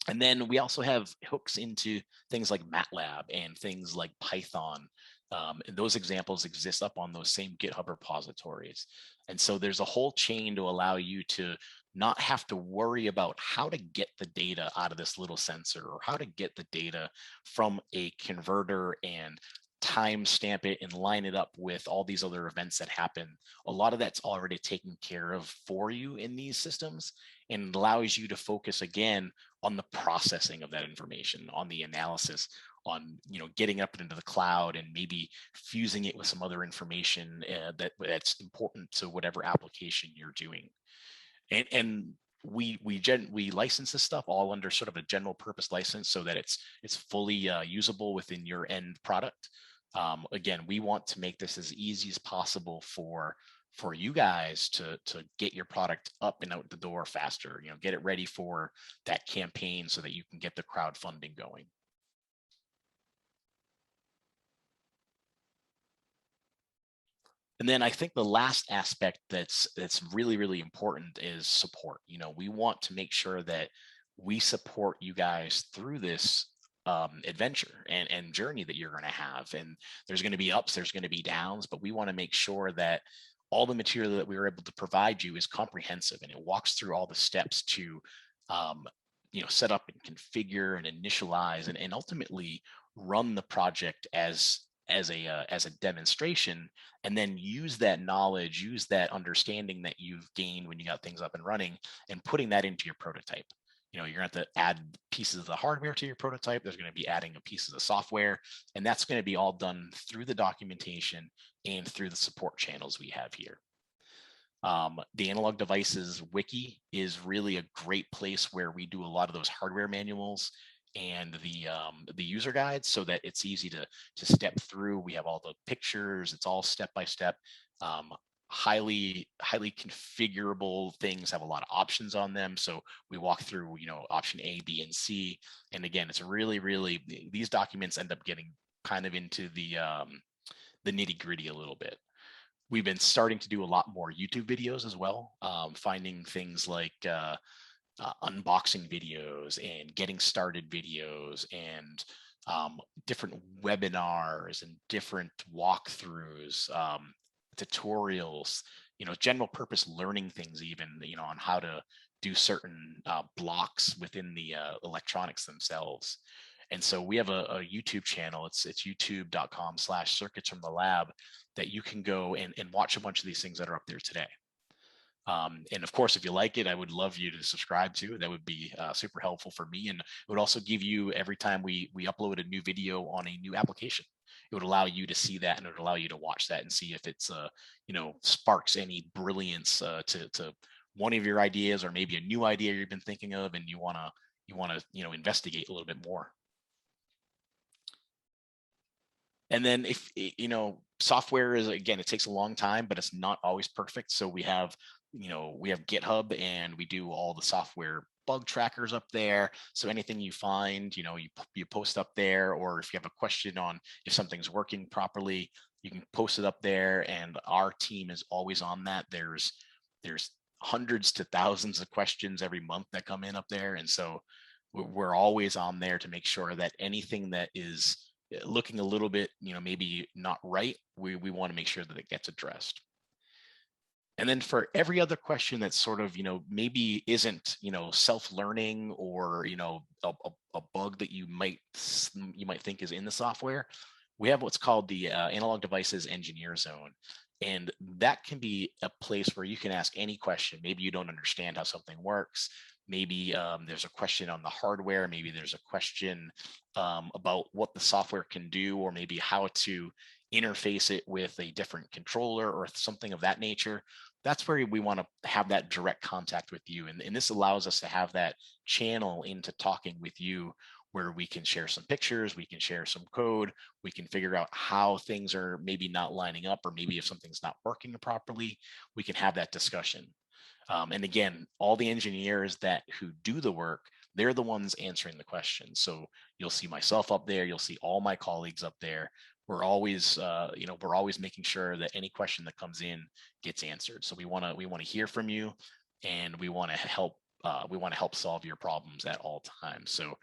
And then we also have hooks into things like MATLAB and things like Python. And those examples exist up on those same GitHub repositories. And so there's a whole chain to allow you to not have to worry about how to get the data out of this little sensor, or how to get the data from a converter and timestamp it and line it up with all these other events that happen. A lot of that's already taken care of for you in these systems, and allows you to focus again on the processing of that information, on the analysis, on getting up into the cloud and maybe fusing it with some other information that's important to whatever application you're doing. And we license this stuff all under sort of a general purpose license, so that it's fully usable within your end product. Again, we want to make this as easy as possible for you guys to get your product up and out the door faster. Get it ready for that campaign so that you can get the crowdfunding going. And then I think the last aspect that's really, really important is support. We want to make sure that we support you guys through this adventure and journey that you're going to have. And there's going to be ups, there's going to be downs, but we want to make sure that all the material that we were able to provide you is comprehensive, and it walks through all the steps to set up and configure and initialize and ultimately run the project as a demonstration, and then use that knowledge, use that understanding that you've gained when you got things up and running, and putting that into your prototype. You're going to have to add pieces of the hardware to your prototype. There's going to be adding a piece of the software, and that's going to be all done through the documentation and through the support channels we have here. The Analog Devices Wiki is really a great place where we do a lot of those hardware manuals and the user guides, so that it's easy to step through. We have all the pictures. It's all step by step. Highly configurable things, have a lot of options on them. So we walk through, option A, B, and C. And again, it's really, these documents end up getting kind of into the nitty gritty a little bit. We've been starting to do a lot more YouTube videos as well, finding things like unboxing videos and getting started videos, and different webinars and different walkthroughs, tutorials, general purpose learning things, even, on how to do certain blocks within the electronics themselves. And so we have a YouTube channel. It's youtube.com/circuits from the lab, that you can go and watch a bunch of these things that are up there today. And of course, if you like it, I would love you to subscribe to it. That would be super helpful for me. And it would also give you, every time we upload a new video on a new application, it would allow you to see that, and it would allow you to watch that and see if it's sparks any brilliance to one of your ideas, or maybe a new idea you've been thinking of, and you want to investigate a little bit more. And then if software is, again, it takes a long time, but it's not always perfect. So we have GitHub, and we do all the software bug trackers up there. So anything you find, you post up there, or if you have a question on if something's working properly, you can post it up there, and our team is always on that. There's hundreds to thousands of questions every month that come in up there. And so we're always on there to make sure that anything that is looking a little bit, maybe not right, we want to make sure that it gets addressed. And then for every other question that's sort of, maybe isn't, self-learning, or, a bug that you might think is in the software, we have what's called the Analog Devices Engineer Zone. And that can be a place where you can ask any question. Maybe you don't understand how something works. Maybe there's a question on the hardware. Maybe there's a question about what the software can do, or maybe how to interface it with a different controller or something of that nature. That's where we want to have that direct contact with you. And this allows us to have that channel into talking with you, where we can share some pictures, we can share some code, we can figure out how things are maybe not lining up, or maybe if something's not working properly, we can have that discussion. And again, all the engineers who do the work, they're the ones answering the questions. So you'll see myself up there, you'll see all my colleagues up there. We're always, we're always making sure that any question that comes in gets answered. So we want to hear from you, and we want to help. We want to help solve your problems at all times. So,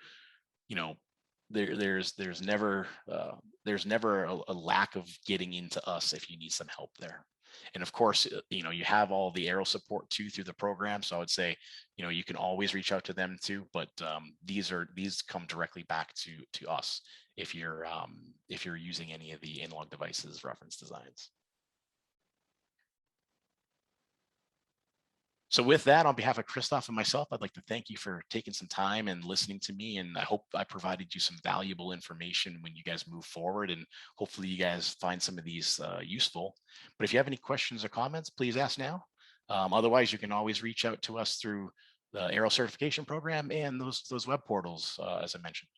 there's never a lack of getting into us if you need some help there. And of course, you have all the Aero support too through the program. So I would say, you can always reach out to them too. But these come directly back to us if you're using any of the Analog Devices reference designs. So with that, on behalf of Christoph and myself, I'd like to thank you for taking some time and listening to me. And I hope I provided you some valuable information when you guys move forward. And hopefully you guys find some of these useful. But if you have any questions or comments, please ask now. Otherwise, you can always reach out to us through the Aero certification program and those web portals, as I mentioned.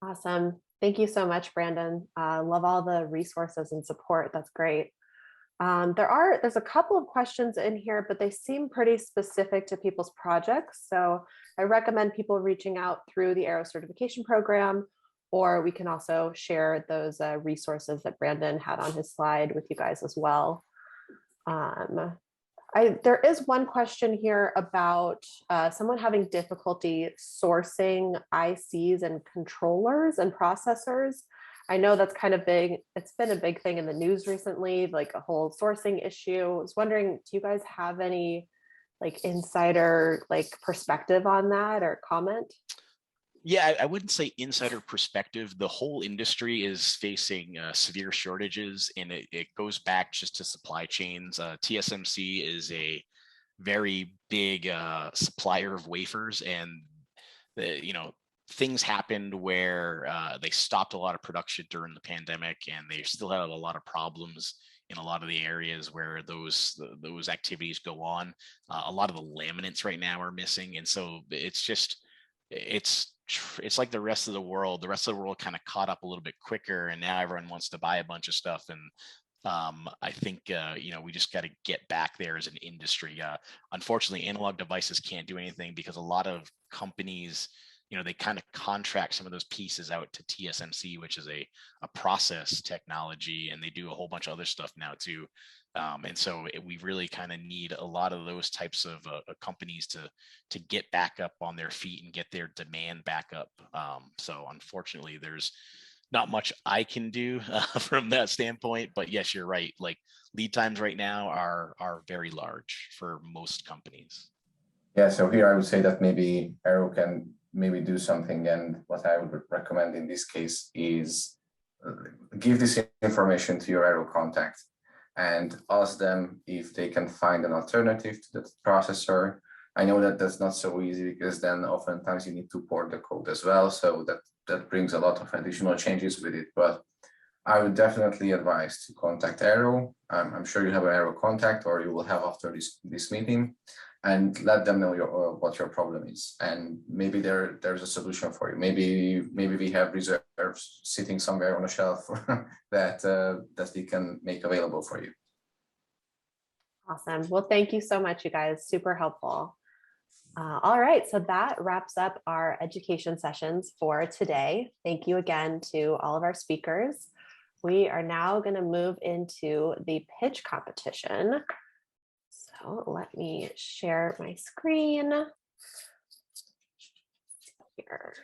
Awesome. Thank you so much, Brandon. Love all the resources and support. That's great. There's a couple of questions in here, but they seem pretty specific to people's projects. So I recommend people reaching out through the Aero certification program, or we can also share those resources that Brandon had on his slide with you guys as well. There is one question here about someone having difficulty sourcing ICs and controllers and processors. I know that's kind of big. It's been a big thing in the news recently, like a whole sourcing issue. I was wondering, do you guys have any insider perspective on that or comment? Yeah, I wouldn't say insider perspective. The whole industry is facing severe shortages, and it goes back just to supply chains. TSMC is a very big supplier of wafers, and things happened where they stopped a lot of production during the pandemic, and they still have a lot of problems in a lot of the areas where those activities go on. A lot of the laminates right now are missing, and so it's like the rest of the world. The rest of the world kind of caught up a little bit quicker, and now everyone wants to buy a bunch of stuff. And I think we just got to get back there as an industry. Unfortunately, Analog Devices can't do anything because a lot of companies, they kind of contract some of those pieces out to TSMC, which is a process technology, and they do a whole bunch of other stuff now too. And so we really kind of need a lot of those types of companies to get back up on their feet and get their demand back up. So unfortunately, there's not much I can do from that standpoint. But yes, you're right. Like lead times right now are very large for most companies. Yeah, so here I would say that maybe Aero can maybe do something, and what I would recommend in this case is give this information to your Aero contact and ask them if they can find an alternative to the processor. I know that that's not so easy, because then oftentimes you need to port the code as well, so that brings a lot of additional changes with it. But I would definitely advise to contact Aero. I'm sure you have an Aero contact, or you will have after this meeting, and let them know what your problem is, and maybe there's a solution for you. Maybe we have reserves sitting somewhere on a shelf that we can make available for you. Awesome. Well, thank you so much, you guys. Super helpful. All right, so that wraps up our education sessions for today. Thank you again to all of our speakers. We are now going to move into the pitch competition. So let me share my screen here.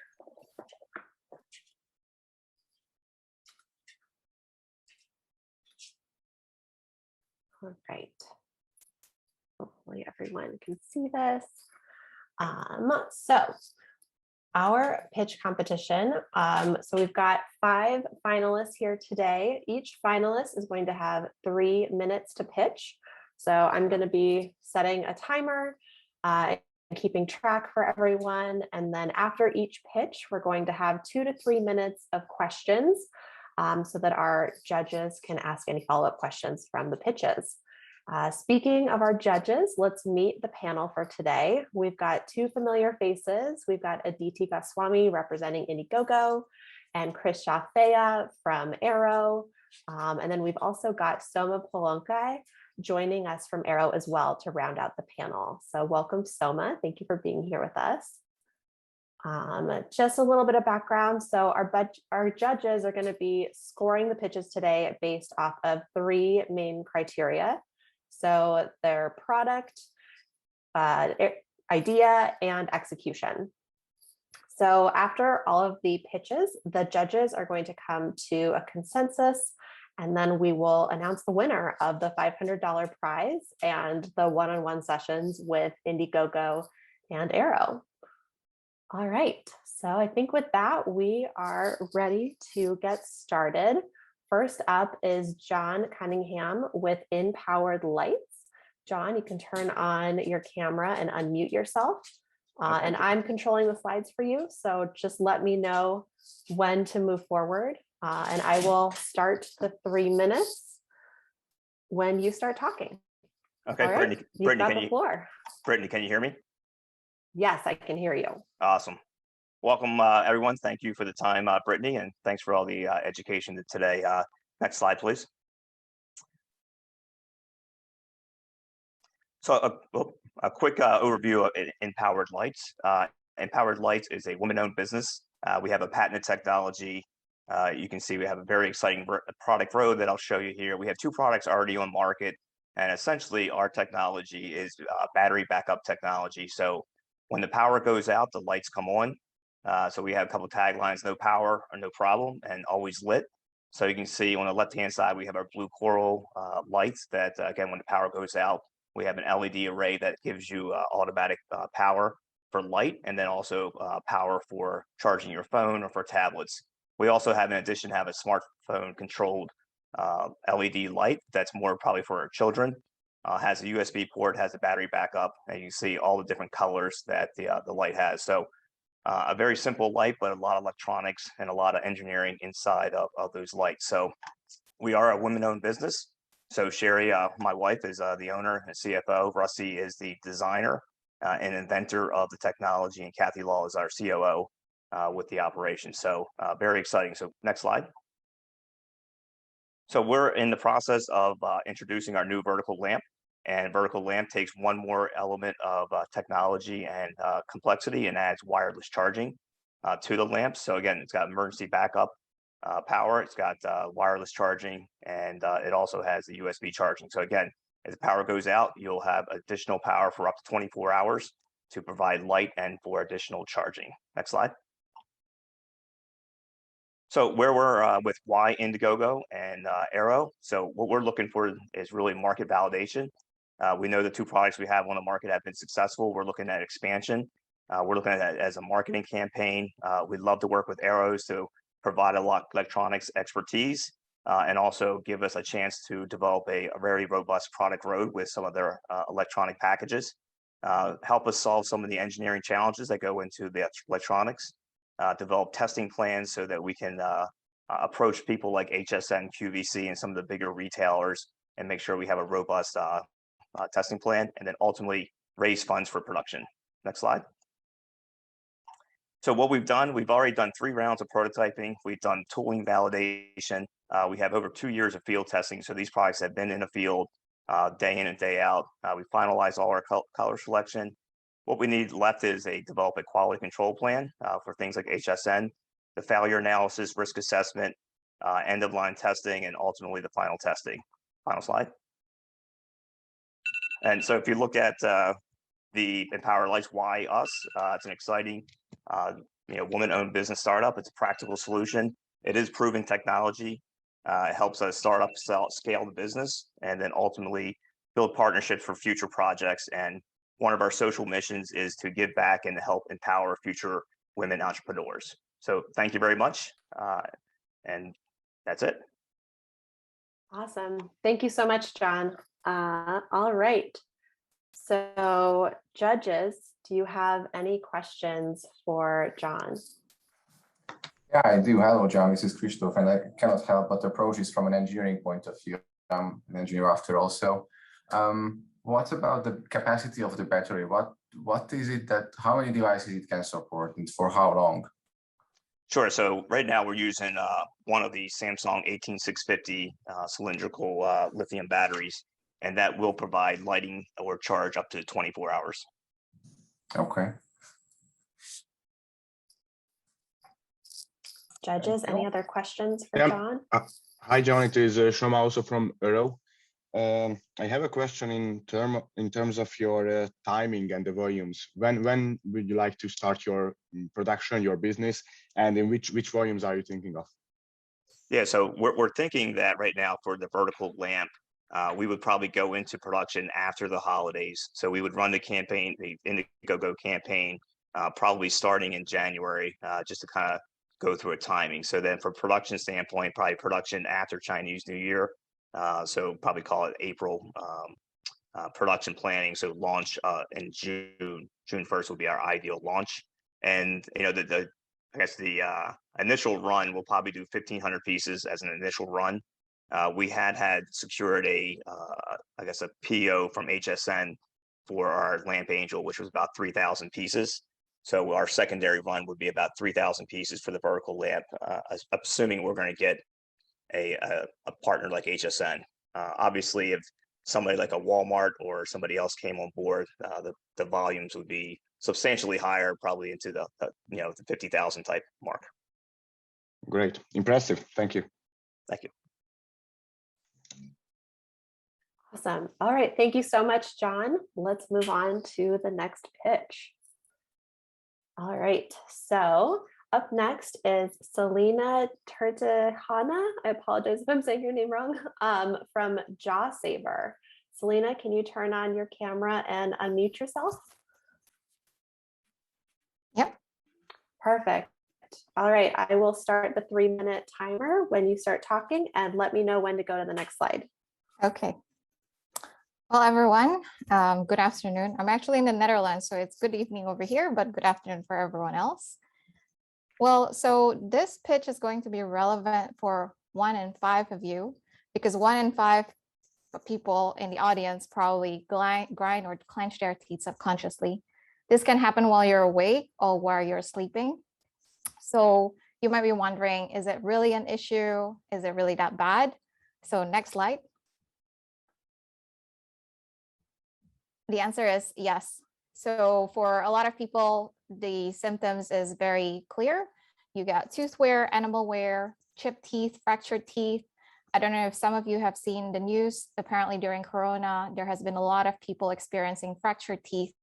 All right. Hopefully everyone can see this. So our pitch competition. So we've got 5 finalists here today. Each finalist is going to have 3 minutes to pitch. So I'm going to be setting a timer, keeping track for everyone. And then after each pitch, we're going to have 2 to 3 minutes of questions so that our judges can ask any follow-up questions from the pitches. Speaking of our judges, let's meet the panel for today. We've got 2 familiar faces. We've got Aditi Goswami representing Indiegogo and Chris Shafea from Aero. And then we've also got Soma Polonkai joining us from Aero as well to round out the panel. So welcome, Soma. Thank you for being here with us. Just a little bit of background. So our judges are going to be scoring the pitches today based off of 3 main criteria. So their product, idea, and execution. So after all of the pitches, the judges are going to come to a consensus, and then we will announce the winner of the $500 prize and the one-on-one sessions with Indiegogo and Aero. All right, so I think with that, we are ready to get started. First up is John Cunningham with Empowered Lights. John, you can turn on your camera and unmute yourself. And I'm controlling the slides for you. So just let me know when to move forward. And I will start the 3 minutes when you start talking. Okay, All right, Brittany, Brittany, can you hear me? Yes, I can hear you. Awesome. Welcome, everyone. Thank you for the time, Brittany, and thanks for all the education today. Next slide, please. So a quick overview of Empowered Lights. Empowered Lights is a woman-owned business. We have a patented technology. You can see we have a very exciting product road that I'll show you here. We have 2 products already on market, and essentially our technology is battery backup technology. So when the power goes out, the lights come on. So we have a couple of taglines: no power or no problem, and always lit. So you can see on the left-hand side, we have our blue coral lights that, again, when the power goes out, we have an LED array that gives you automatic power for light, and then also power for charging your phone or for tablets. We also have, in addition, have a smartphone controlled LED light that's more probably for our children. Has a USB port, has a battery backup, and you can see all the different colors that the light has. So a very simple light, but a lot of electronics and a lot of engineering inside of those lights. So we are a women-owned business. So Sherry, my wife, is the owner and CFO. Rusty is the designer and inventor of the technology, and Kathy Law is our COO with the operation. So very exciting. So next slide. So we're in the process of introducing our new vertical lamp. And vertical lamp takes one more element of technology and complexity and adds wireless charging to the lamp. So again, it's got emergency backup power, it's got wireless charging, and it also has the USB charging. So again, as the power goes out, you'll have additional power for up to 24 hours to provide light and for additional charging. Next slide. So where we're with why Indiegogo and Aero. So what we're looking for is really market validation. We know the 2 products we have on the market have been successful. We're looking at expansion. We're looking at it as a marketing campaign. We'd love to work with Aeros to provide a lot of electronics expertise and also give us a chance to develop a very robust product road with some of their electronic packages. Help us solve some of the engineering challenges that go into the electronics. Develop testing plans so that we can approach people like HSN, QVC, and some of the bigger retailers and make sure we have a robust testing plan, and then ultimately raise funds for production. Next slide. So what we've done, we've already done 3 rounds of prototyping. We've done tooling validation. We have over 2 years of field testing. So these products have been in the field day in and day out. We finalized all our color selection. What we need left is develop a quality control plan for things like HSN, the failure analysis, risk assessment, end of line testing, and ultimately the final testing. Final slide. And so if you look at the Empowered Lights, why us? It's an exciting, woman-owned business startup. It's a practical solution. It is proven technology. It helps us start up, scale the business, and then ultimately build partnerships for future projects. And one of our social missions is to give back and help empower future women entrepreneurs. So thank you very much. And that's it. Awesome. Thank you so much, John. All right. So judges, do you have any questions for John? Yeah, I do. Hello, John. This is Christoph, and I cannot help but approach this from an engineering point of view. I'm an engineer after all. So, what about the capacity of the battery? What is it that, how many devices it can support and for how long? Sure. So right now we're using one of the Samsung 18650 cylindrical lithium batteries, and that will provide lighting or charge up to 24 hours. Okay. Judges, any other questions for Yeah. John? Hi, John. It is Shoma also from Aero. I have a question in terms of your timing and the volumes. When would you like to start your production, your business, and in which volumes are you thinking of? Yeah, so we're thinking that right now for the vertical lamp, we would probably go into production after the holidays. So we would run the campaign, the Indiegogo campaign, probably starting in January, just to kind of go through a timing. So then for production standpoint, probably production after Chinese New Year. So probably call it April production planning. So launch in June. June 1st will be our ideal launch. And you know, I guess the initial run will probably do 1,500 pieces as an initial run. We had secured I guess a PO from HSN for our Lamp Angel, which was about 3,000 pieces. So our secondary run would be about 3,000 pieces for the vertical lamp, assuming we're going to get a partner like HSN. Obviously, if somebody like a Walmart or somebody else came on board, the volumes would be substantially higher, probably into the the 50,000 type mark. Great, impressive. Thank you. Thank you. Awesome. All right. Thank you so much, John. Let's move on to the next pitch. All right. So up next is Selena Tertehana. I apologize if I'm saying your name wrong. From Jaw Saver. Selena, can you turn on your camera and unmute yourself? Yep. Perfect. All right. I will start the 3-minute timer when you start talking, and let me know when to go to the next slide. Okay. Well, everyone, good afternoon. I'm actually in the Netherlands, so it's good evening over here, but good afternoon for everyone else. Well, so this pitch is going to be relevant for 1 in 5 of you, because 1 in 5 people in the audience probably grind or clench their teeth subconsciously. This can happen while you're awake or while you're sleeping. So you might be wondering, is it really an issue? Is it really that bad? So next slide. The answer is yes. So for a lot of people, the symptoms is very clear. You got tooth wear, enamel wear, chipped teeth, fractured teeth. I don't know if some of you have seen the news. Apparently during Corona, there has been a lot of people experiencing fractured teeth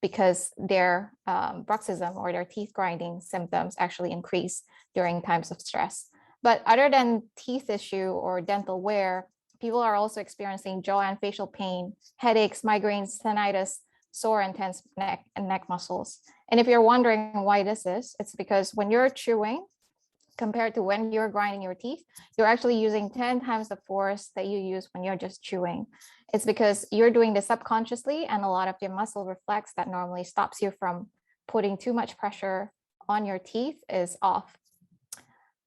because their bruxism or their teeth grinding symptoms actually increase during times of stress. But other than teeth issue or dental wear, people are also experiencing jaw and facial pain, headaches, migraines, tinnitus, sore and tense neck and neck muscles. And if you're wondering why this is, it's because when you're chewing, compared to when you're grinding your teeth, you're actually using 10 times the force that you use when you're just chewing. It's because you're doing this subconsciously, and a lot of your muscle reflex that normally stops you from putting too much pressure on your teeth is off.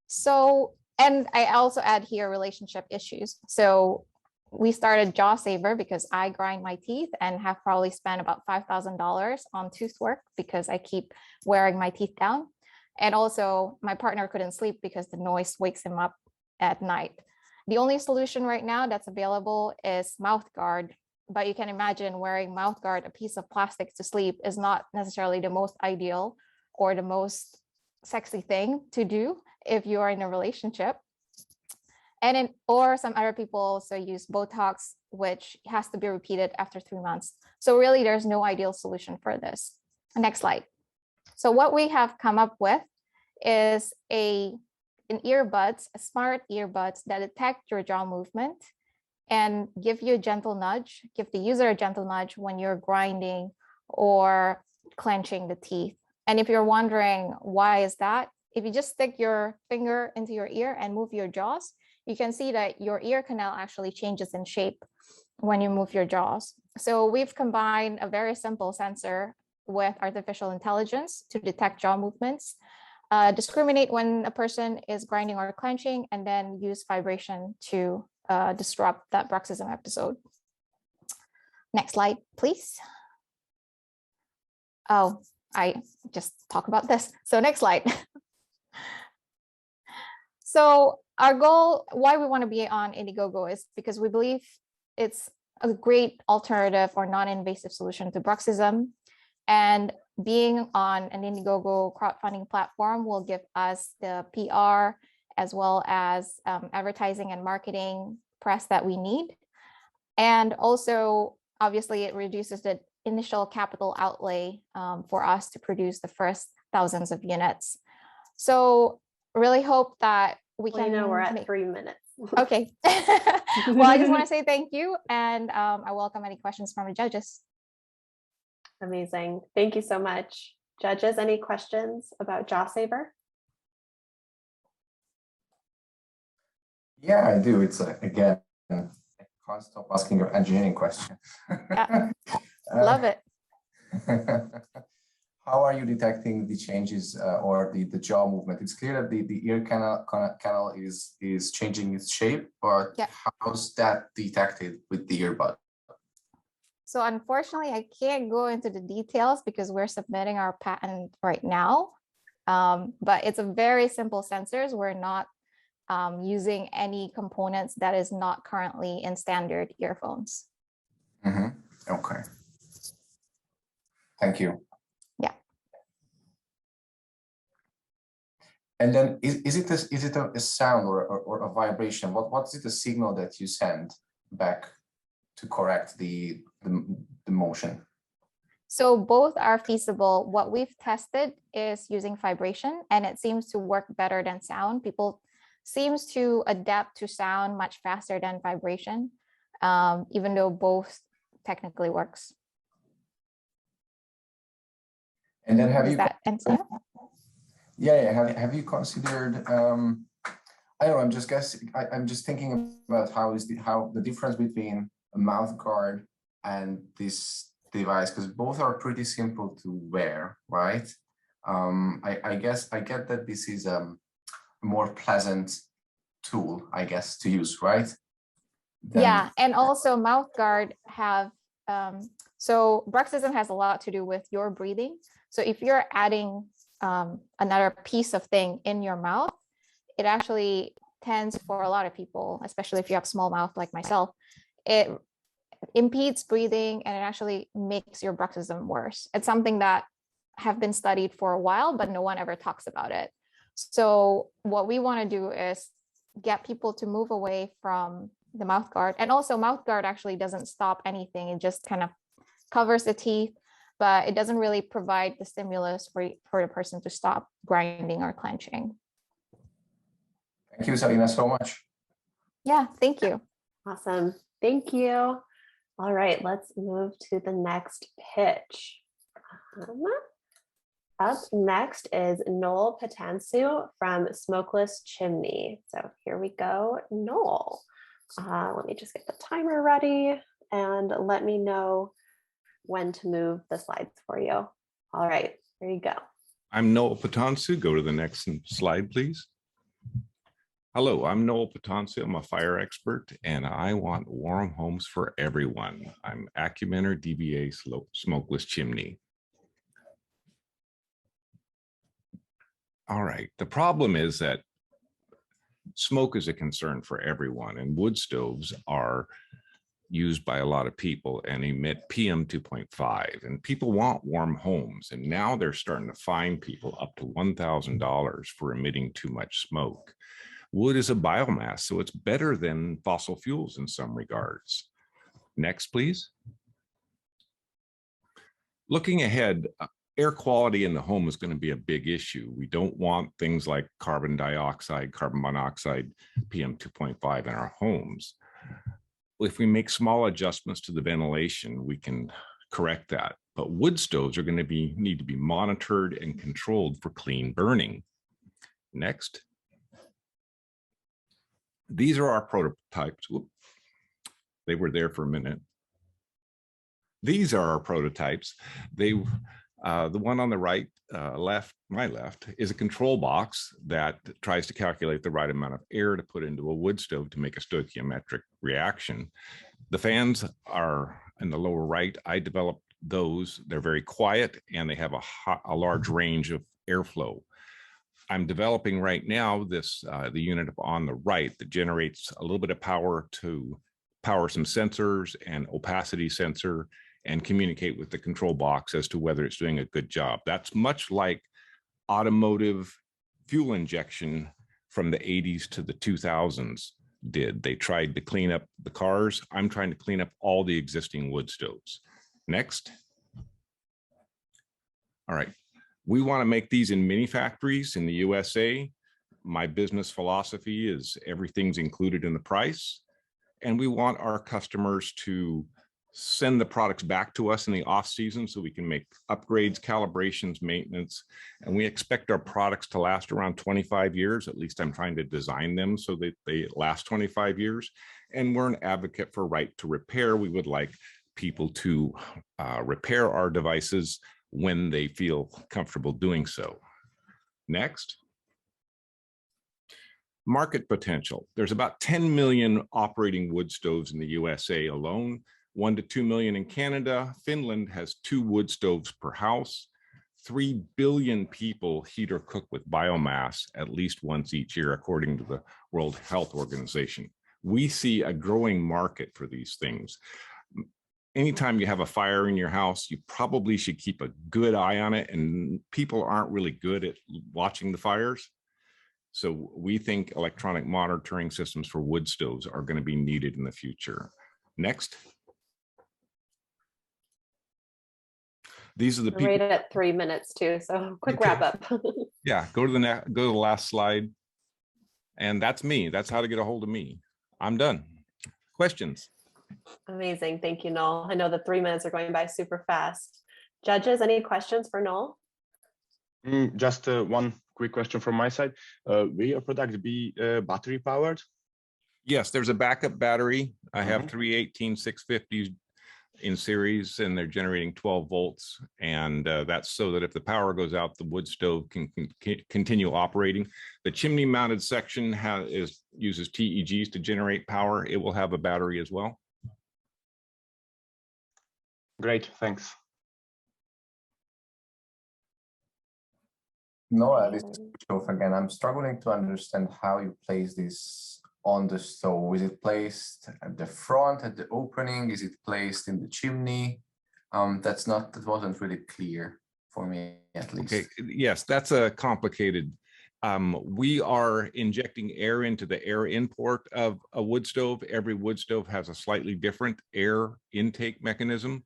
So, and I also add here relationship issues. So we started Jaw Saver because I grind my teeth and have probably spent about $5,000 on tooth work because I keep wearing my teeth down. And also my partner couldn't sleep because the noise wakes him up at night. The only solution right now that's available is mouth guard, but you can imagine wearing mouth guard, a piece of plastic to sleep, is not necessarily the most ideal or the most sexy thing to do if you are in a relationship. And or some other people also use Botox, which has to be repeated after 3 months. So really there's no ideal solution for this. Next slide. So what we have come up with is an earbuds, a smart earbuds that detect your jaw movement and give you a gentle nudge, give the user a gentle nudge when you're grinding or clenching the teeth. And if you're wondering why is that, if you just stick your finger into your ear and move your jaws, you can see that your ear canal actually changes in shape when you move your jaws. So we've combined a very simple sensor with artificial intelligence to detect jaw movements, discriminate when a person is grinding or clenching, and then use vibration to disrupt that bruxism episode. Next slide, please. Oh, I just talk about this. So next slide. So our goal, why we want to be on Indiegogo, is because we believe it's a great alternative or non-invasive solution to bruxism. And being on an Indiegogo crowdfunding platform will give us the PR as well as advertising and marketing press that we need. And also, obviously, it reduces the initial capital outlay for us to produce the first thousands of units. So really hope that we Well, can. you know, we're at 3 minutes. Okay. Well, I just want to say thank you, and I welcome any questions from the judges. Amazing. Thank you so much. Judges, any questions about JawSaver? Yeah, I do. It's again, I can't stop asking your engineering question. Yeah. Love it. How are you detecting the changes or the jaw movement? It's clear that the ear canal is changing its shape, but yeah. How's that detected with the earbud? So unfortunately, I can't go into the details because we're submitting our patent right now. But it's a very simple sensors. We're not using any components that is not currently in standard earphones. Mm-hmm. Okay. Thank you. Yeah. And then is it a sound or a vibration? What is it, a signal that you send back to correct the motion? So both are feasible. What we've tested is using vibration, and it seems to work better than sound. People seems to adapt to sound much faster than vibration, even though both technically works. And then have Does you that answer? Yeah. Have you considered? I don't know. I'm just guessing. I'm just thinking about how the difference between a mouth guard and this device, because both are pretty simple to wear, right? I guess I get that this is a more pleasant tool, I guess, to use, right? Yeah, and also mouth guard have so bruxism has a lot to do with your breathing. So if you're adding another piece of thing in your mouth, it actually tends, for a lot of people, especially if you have small mouth like myself, it impedes breathing and it actually makes your bruxism worse. It's something that have been studied for a while, but no one ever talks about it. So what we want to do is get people to move away from the mouth guard. And also mouth guard actually doesn't stop anything. It just kind of covers the teeth, but it doesn't really provide the stimulus for the person to stop grinding or clenching. Thank you, Selena, so much. Yeah, thank you. Awesome. Thank you. All right, let's move to the next pitch. Up next is Noel Patansu from Smokeless Chimney. So here we go, Noel. Let me just get the timer ready and let me know when to move the slides for you. All right, here you go. I'm Noel Patansu. Go to the next slide, please. Hello, I'm Noel Patansu. I'm a fire expert, and I want warm homes for everyone. I'm Acumenor DBA Smokeless Chimney. All right, the problem is that smoke is a concern for everyone, and wood stoves are used by a lot of people and emit PM 2.5, and people want warm homes, and now they're starting to fine people up to $1,000 for emitting too much smoke. Wood is a biomass, so it's better than fossil fuels in some regards. Next, please. Looking ahead, air quality in the home is going to be a big issue. We don't want things like carbon dioxide, carbon monoxide, PM 2.5 in our homes. If we make small adjustments to the ventilation, we can correct that. but wood stoves are going to need to be monitored and controlled for clean burning. Next. These are our prototypes. Whoop. They were there for a minute. These are our prototypes. The one on the right, my left, is a control box that tries to calculate the right amount of air to put into a wood stove to make a stoichiometric reaction. The fans are in the lower right. I developed those. They're very quiet and they have a large range of airflow. I'm developing right now this the unit on the right that generates a little bit of power to power some sensors and opacity sensor and communicate with the control box as to whether it's doing a good job. That's much like automotive fuel injection from the 80s to the 2000s did. They tried to clean up the cars. I'm trying to clean up all the existing wood stoves. Next. All right. We want to make these in mini factories in the USA. My business philosophy is everything's included in the price. And we want our customers to send the products back to us in the off season so we can make upgrades, calibrations, maintenance. And we expect our products to last around 25 years. At least I'm trying to design them so that they last 25 years. And we're an advocate for right to repair. We would like people to repair our devices when they feel comfortable doing so. Next. Market potential. There's about 10 million operating wood stoves in the USA alone, 1 to 2 million in Canada. Finland has 2 wood stoves per house. 3 billion people heat or cook with biomass at least once each year, according to the World Health Organization. We see a growing market for these things. Anytime you have a fire in your house, you probably should keep a good eye on it, and people aren't really good at watching the fires. So we think electronic monitoring systems for wood stoves are going to be needed in the future. Next. These are the people. Right at 3 minutes too, so quick wrap up. Yeah, go to the last slide. And that's me. That's how to get a hold of me. I'm done. Questions? Amazing. Thank you, Noel. I know the 3 minutes are going by super fast. Judges, any questions for Noel? Just one quick question from my side. Will your product be battery powered? Yes, there's a backup battery. I have 3 18650s in series, and they're generating 12 volts. And that's so that if the power goes out, the wood stove can continue operating. The chimney mounted section uses TEGs to generate power. It will have a battery as well. Great, thanks. Noah, this is Christoph again. I'm struggling to understand how you place this on the stove. Is it placed at the front, at the opening? Is it placed in the chimney? That wasn't really clear for me, at least. Okay, yes, that's a complicated. We are injecting air into the air import of a wood stove. Every wood stove has a slightly different air intake mechanism.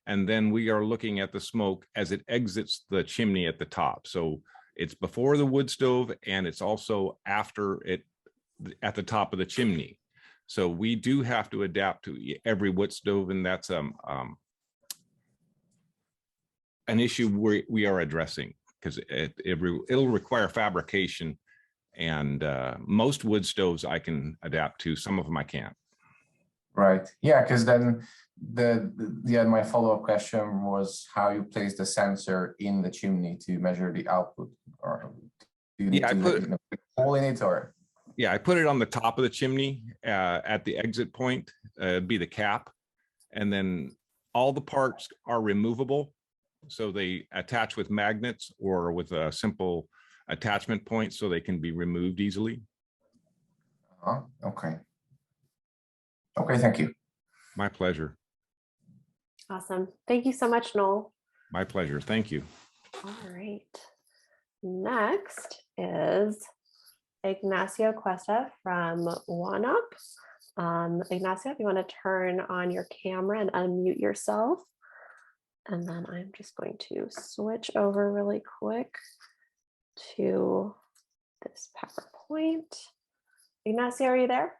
And then we are looking at the smoke as it exits the chimney at the top. So it's before the wood stove, and it's also after it at the top of the chimney. So we do have to adapt to every wood stove, and that's an issue we are addressing, because it'll require fabrication, and most wood stoves I can adapt to. Some of them I can't. Right. Yeah, because then my follow-up question was how you place the sensor in the chimney to measure the output, or do you need to put a hole in it, or? Yeah, I put it on the top of the chimney at the exit point. It'd be the cap, and then all the parts are removable, so they attach with magnets or with a simple attachment point, so they can be removed easily. Okay. Okay, thank you. My pleasure. Awesome. Thank you so much, Noel. My pleasure. Thank you. All right. Next is Ignacio Cuesta from OneUp. Ignacio, if you want to turn on your camera and unmute yourself. And then I'm just going to switch over really quick to this PowerPoint. Ignacio, are you there?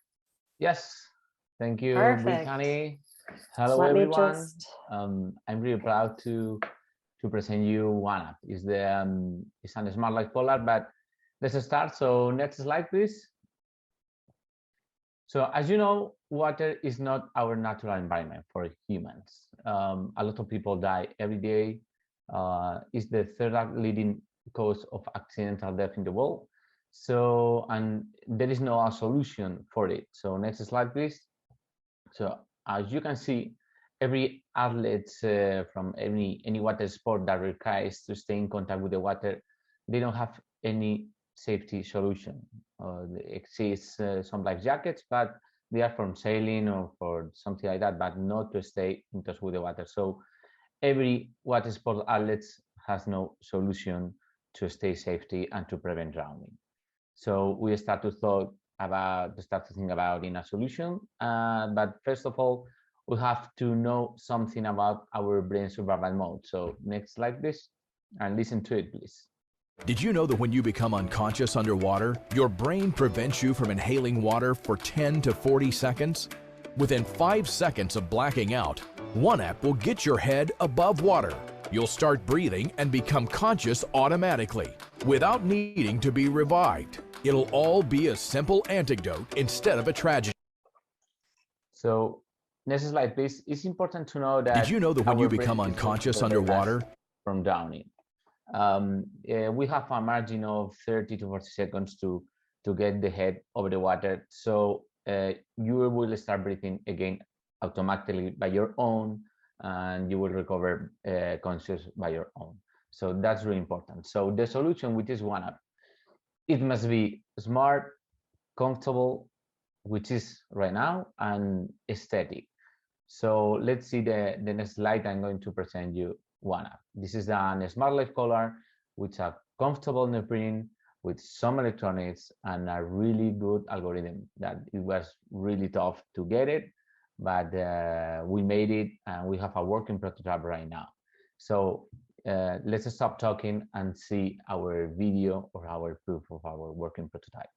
Yes. Thank you, Perfect. Brittany. Hello, Let me everyone. just, I'm really proud to present you one app. It's it's an smart light collar, but let's start. So next slide, please. So as you know, water is not our natural environment for humans. A lot of people die every day. It's the third leading cause of accidental death in the world. So, and there is no solution for it. So next slide, please. So as you can see, every athlete from any water sport that requires to stay in contact with the water, they don't have any safety solution. There exists some life jackets, but they are from sailing or for something like that, but not to stay in touch with the water. So every water sport athlete has no solution to stay safety and to prevent drowning. So we start to think about in a solution. But first of all, we have to know something about our brain survival mode. So next slide, please, and listen to it, please. Did you know that when you become unconscious underwater, your brain prevents you from inhaling water for 10 to 40 seconds? Within 5 seconds of blacking out, one app will get your head above water. You'll start breathing and become conscious automatically, without needing to be revived. It'll all be a simple antidote instead of a tragedy. So next slide, please. It's important to know that. Did you know that when you become unconscious underwater from drowning, we have a margin of 30 to 40 seconds to get the head over the water. So you will start breathing again automatically by your own, and you will recover conscious by your own. So that's really important. So the solution with this one app, it must be smart, comfortable, which is right now, and aesthetic. So let's see the next slide. I'm going to present you one app. This is a smart life collar with a comfortable neoprene with some electronics and a really good algorithm that it was really tough to get it, but we made it and we have a working prototype right now. So let's stop talking and see our video or our proof of our working prototype.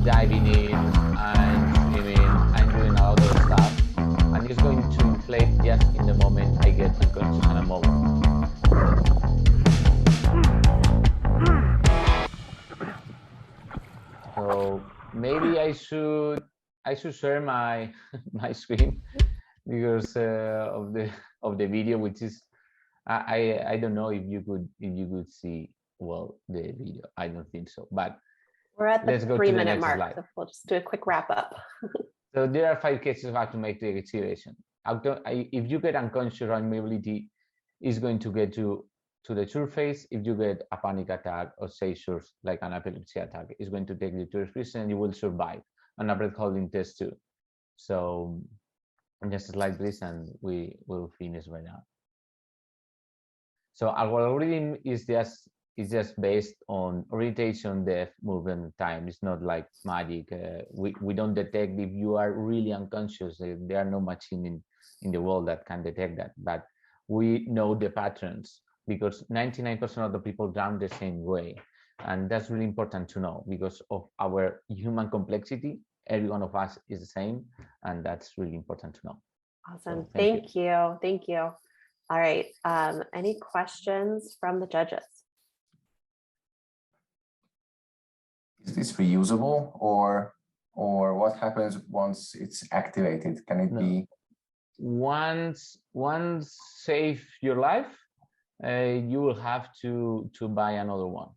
Diving in, I'm swimming, I'm doing a lot of stuff, and it's going to inflate just in the moment I get unconscious and I'm over. So maybe I should share my my screen because of the video, which is I don't know if you could see well the video. I don't think so, but. We're at the 3-minute mark, so we'll just do a quick wrap up. So there are 5 cases of how to make the activation. If you get unconscious or immobility, it's going to get you to the surface. If you get a panic attack or seizures, like an epilepsy attack, it's going to take you to respiration and you will survive. And a breath holding test too. So just like this, and we will finish right now. So our algorithm is just based on orientation, depth, movement, time. It's not like magic. We don't detect if you are really unconscious. There are no machine in the world that can detect that. But we know the patterns because 99% of the people drown the same way. And that's really important to know because of our human complexity. Every one of us is the same. And that's really important to know. Awesome. So, thank you. Thank you. All right. Any questions from the judges? Is this reusable or what happens once it's activated? Can it be? Once save your life, you will have to buy another one.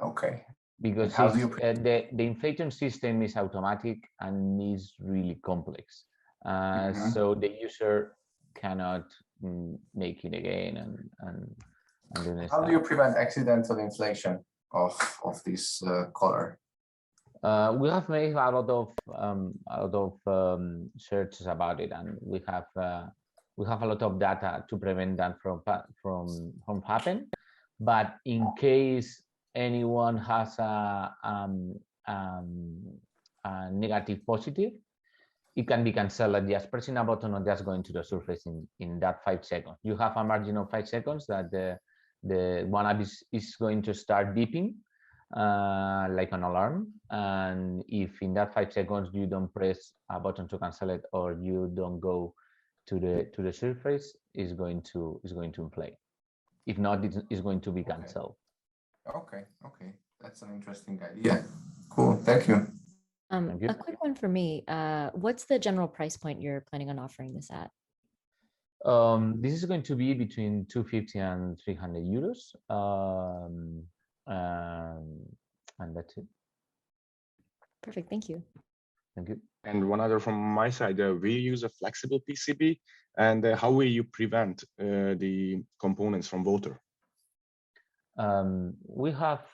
Okay. because How do you the inflation system is automatic and is really complex. So the user cannot make it again and do this. How do you prevent accidental inflation of this color? We have made a lot of searches about it, and we have a lot of data to prevent that from happen. But in case anyone has a negative positive, it can be cancelled at just pressing a button or just going to the surface in that 5 seconds. You have a margin of 5 seconds that the one app is going to start beeping like an alarm, and if in that 5 seconds you don't press a button to cancel it or you don't go to the surface, is going to inflate. If not, it's going to be cancelled. Okay, that's an interesting idea. Cool, thank you. A quick one for me. What's the general price point you're planning on offering this at? This is going to be between 250 and 300 euros. And that's it. Perfect, thank you. Thank you. And one other from my side, we use a flexible PCB, and how will you prevent the components from water? We have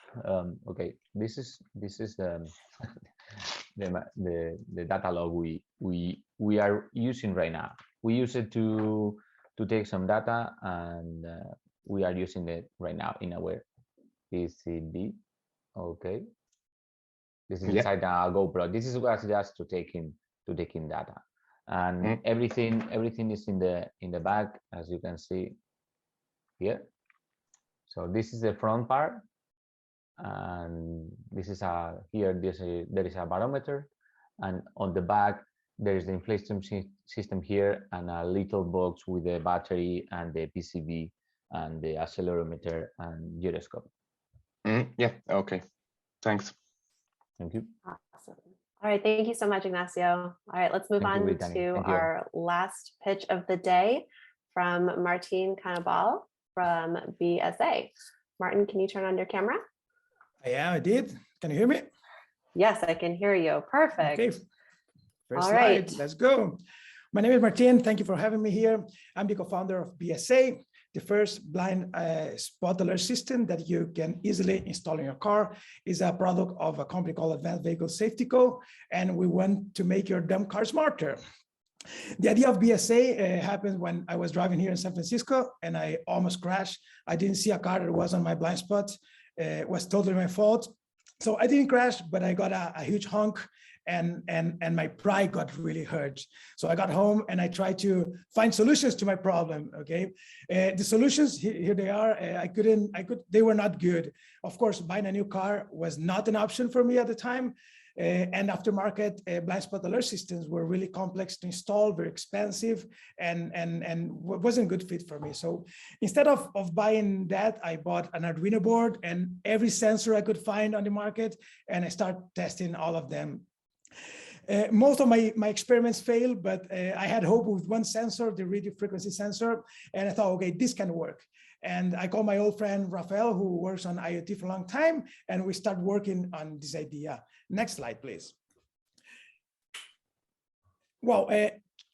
okay. This is the the data log we are using right now. We use it to take some data, and we are using it right now in our PCB. Okay. This is inside the GoPro. This is just to take in data, and everything is in the back, as you can see here. So this is the front part, and this is here. There is a barometer, and on the back there is the inflation system here, and a little box with the battery and the PCB and the accelerometer and gyroscope. Yeah. Okay. Thanks. Thank you. Awesome. All right. Thank you so much, Ignacio. All right, let's move on to our last pitch of the day from Martin Cannibal from BSA. Martin, can you turn on your camera? Yeah, I did. Can you hear me? Yes, I can hear you. Perfect. Okay. First All slide. right. Let's go. My name is Martin. Thank you for having me here. I'm the co-founder of BSA, the first blind spot alert system that you can easily install in your car. Is a product of a company called Advanced Vehicle Safety Co. And we want to make your dumb car smarter. The idea of BSA happened when I was driving here in San Francisco and I almost crashed. I didn't see a car that was on my blind spot. It was totally my fault. So I didn't crash, but I got a huge honk and my pride got really hurt. So I got home and I tried to find solutions to my problem, okay? The solutions, here they are. They were not good. Of course, buying a new car was not an option for me at the time. And aftermarket blind spot alert systems were really complex to install, very expensive, and wasn't a good fit for me. So instead of buying that, I bought an Arduino board and every sensor I could find on the market, and I started testing all of them. Most of my experiments failed, but I had hope with one sensor, the radio frequency sensor, and I thought, okay, this can work. And I called my old friend Rafael, who works on IoT for a long time, and we start working on this idea. Next slide, please. Well,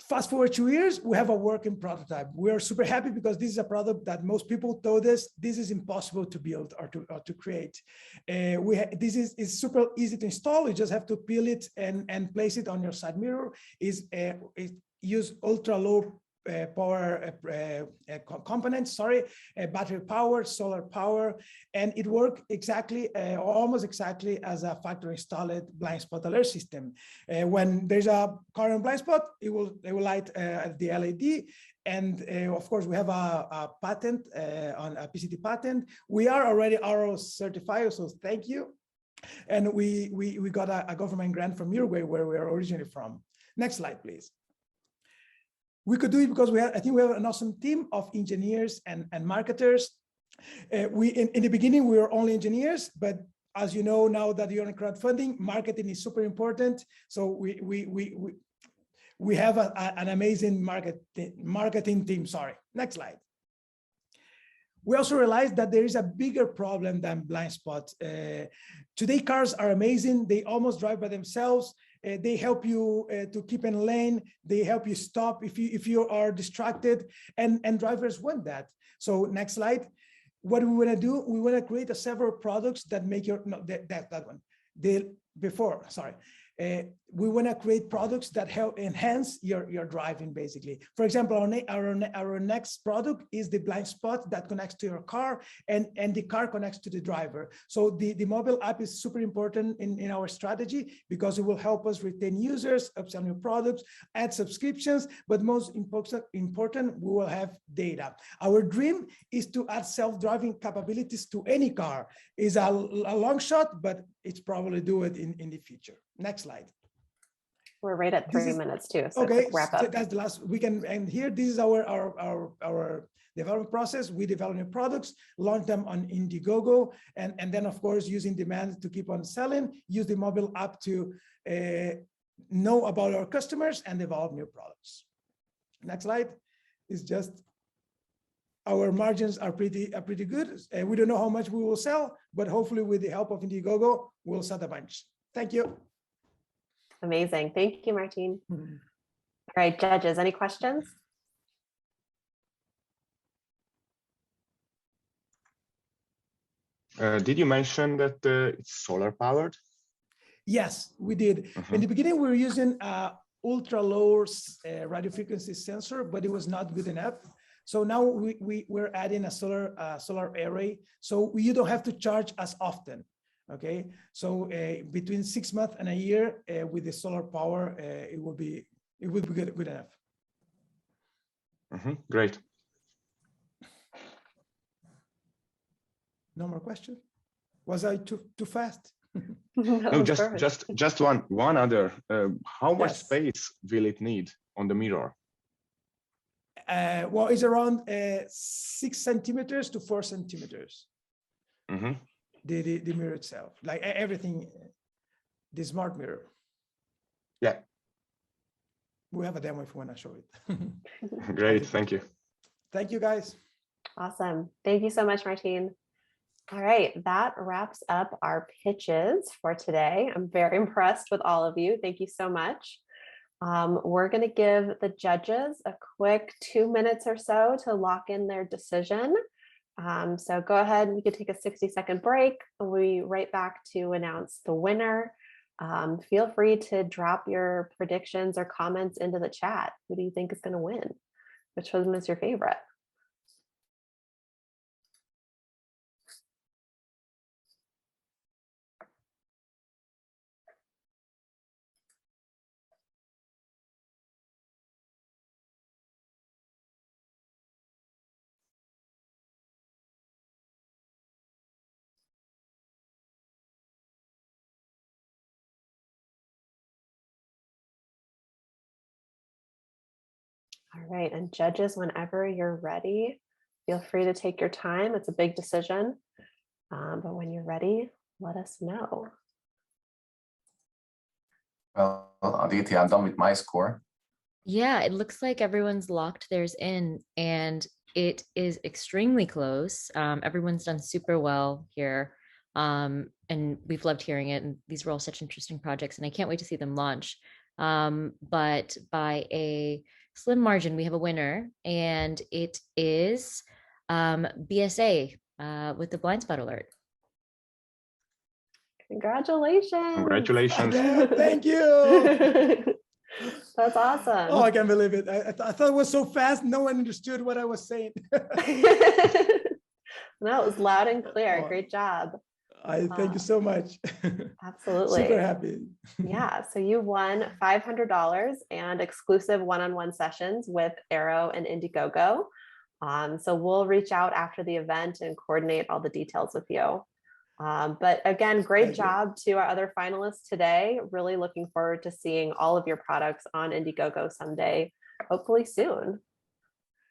fast forward 2 years, we have a working prototype. We are super happy because this is a product that most people told us this is impossible to build or to create. This is super easy to install. You just have to peel it and place it on your side mirror. It use ultra low power components, battery power, solar power, and it worked exactly, almost exactly as a factory installed blind spot alert system. When there's a car in blind spot, it will light the LED. And of course, we have a patent on a PCT patent. We are already Aero certified, so thank you. And we got a government grant from Uruguay, where we are originally from. Next slide, please. We could do it because I think we have an awesome team of engineers and marketers. In the beginning, we were only engineers, but as you know, now that you're on crowdfunding, marketing is super important. So we have an amazing marketing team. Sorry. Next slide. We also realized that there is a bigger problem than blind spots. Today, cars are amazing. They almost drive by themselves. They help you to keep in lane. They help you stop if you are distracted, and drivers want that. So next slide. What we want to do, we want to create several products that make your, no, that one. We want to create products that help enhance your driving, basically. For example, our next product is the blind spot that connects to your car, and the car connects to the driver. So the mobile app is super important in our strategy, because it will help us retain users, upsell new products, add subscriptions, but most important, we will have data. Our dream is to add self-driving capabilities to any car. It's a long shot, but it's probably do it in the future. Next slide. We're right at 3 minutes too. So Okay, wrap up. so that's the last. We can end here. This is our development process. We develop new products, launch them on Indiegogo, and then of course using demand to keep on selling. Use the mobile app to know about our customers and develop new products. Next slide is just our margins are pretty good. We don't know how much we will sell, but hopefully with the help of Indiegogo, we'll sell a bunch. Thank you. Amazing. Thank you, Martin. All right, judges, any questions? Did you mention that it's solar powered? Yes, we did. In the beginning, we were using ultra low radio frequency sensor, but it was not good enough. So now we're adding a solar array, so you don't have to charge as often. Okay, so between 6 months and a year with the solar power, it will be good enough. Great. No more questions? Was I too fast? No, just one other. How much space will it need on the mirror? Well, it's around 6 centimeters to 4 centimeters. The mirror itself, like everything, the smart mirror. Yeah. We have a demo if you want to show it. Great, thank you. Thank you, guys. Awesome. Thank you so much, Martin. All right, that wraps up our pitches for today. I'm very impressed with all of you. Thank you so much. We're going to give the judges a quick 2 minutes or so to lock in their decision. So go ahead, we could take a 60-second break. We'll be right back to announce the winner. Feel free to drop your predictions or comments into the chat. Who do you think is going to win? Which one is your favorite? All right, and judges, whenever you're ready, feel free to take your time. It's a big decision, but when you're ready, let us know. Well, Aditi, I'm done with my score. Yeah, it looks like everyone's locked theirs in, and it is extremely close. Everyone's done super well here, and we've loved hearing it. And these were all such interesting projects, and I can't wait to see them launch. But by a slim margin, we have a winner, and it is BSA with the blind spot alert. Congratulations. Congratulations. Thank you. That's awesome. Oh, I can't believe it. I thought it was so fast. No one understood what I was saying. No, it was loud and clear. Oh, great job. I thank you so much. Absolutely. Super happy. Yeah, so you won $500 and exclusive one-on-one sessions with Aero and Indiegogo. So we'll reach out after the event and coordinate all the details with you. But again, great job to our other finalists today. Really looking forward to seeing all of your products on Indiegogo someday, hopefully soon.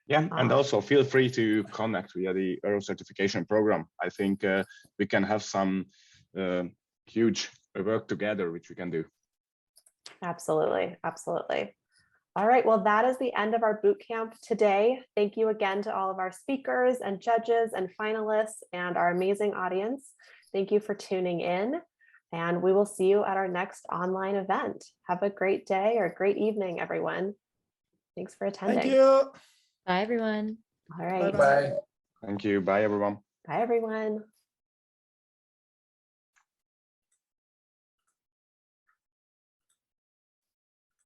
Yeah, and also feel free to connect via the Aero certification program. I think we can have some huge work together, which we can do. Absolutely, absolutely. All right, well, that is the end of our boot camp today. Thank you again to all of our speakers and judges and finalists and our amazing audience. Thank you for tuning in, and we will see you at our next online event. Have a great day or great evening, everyone. Thanks for attending. Thank you. Bye, everyone. All right. Bye. Thank you. Bye, everyone. Bye, everyone.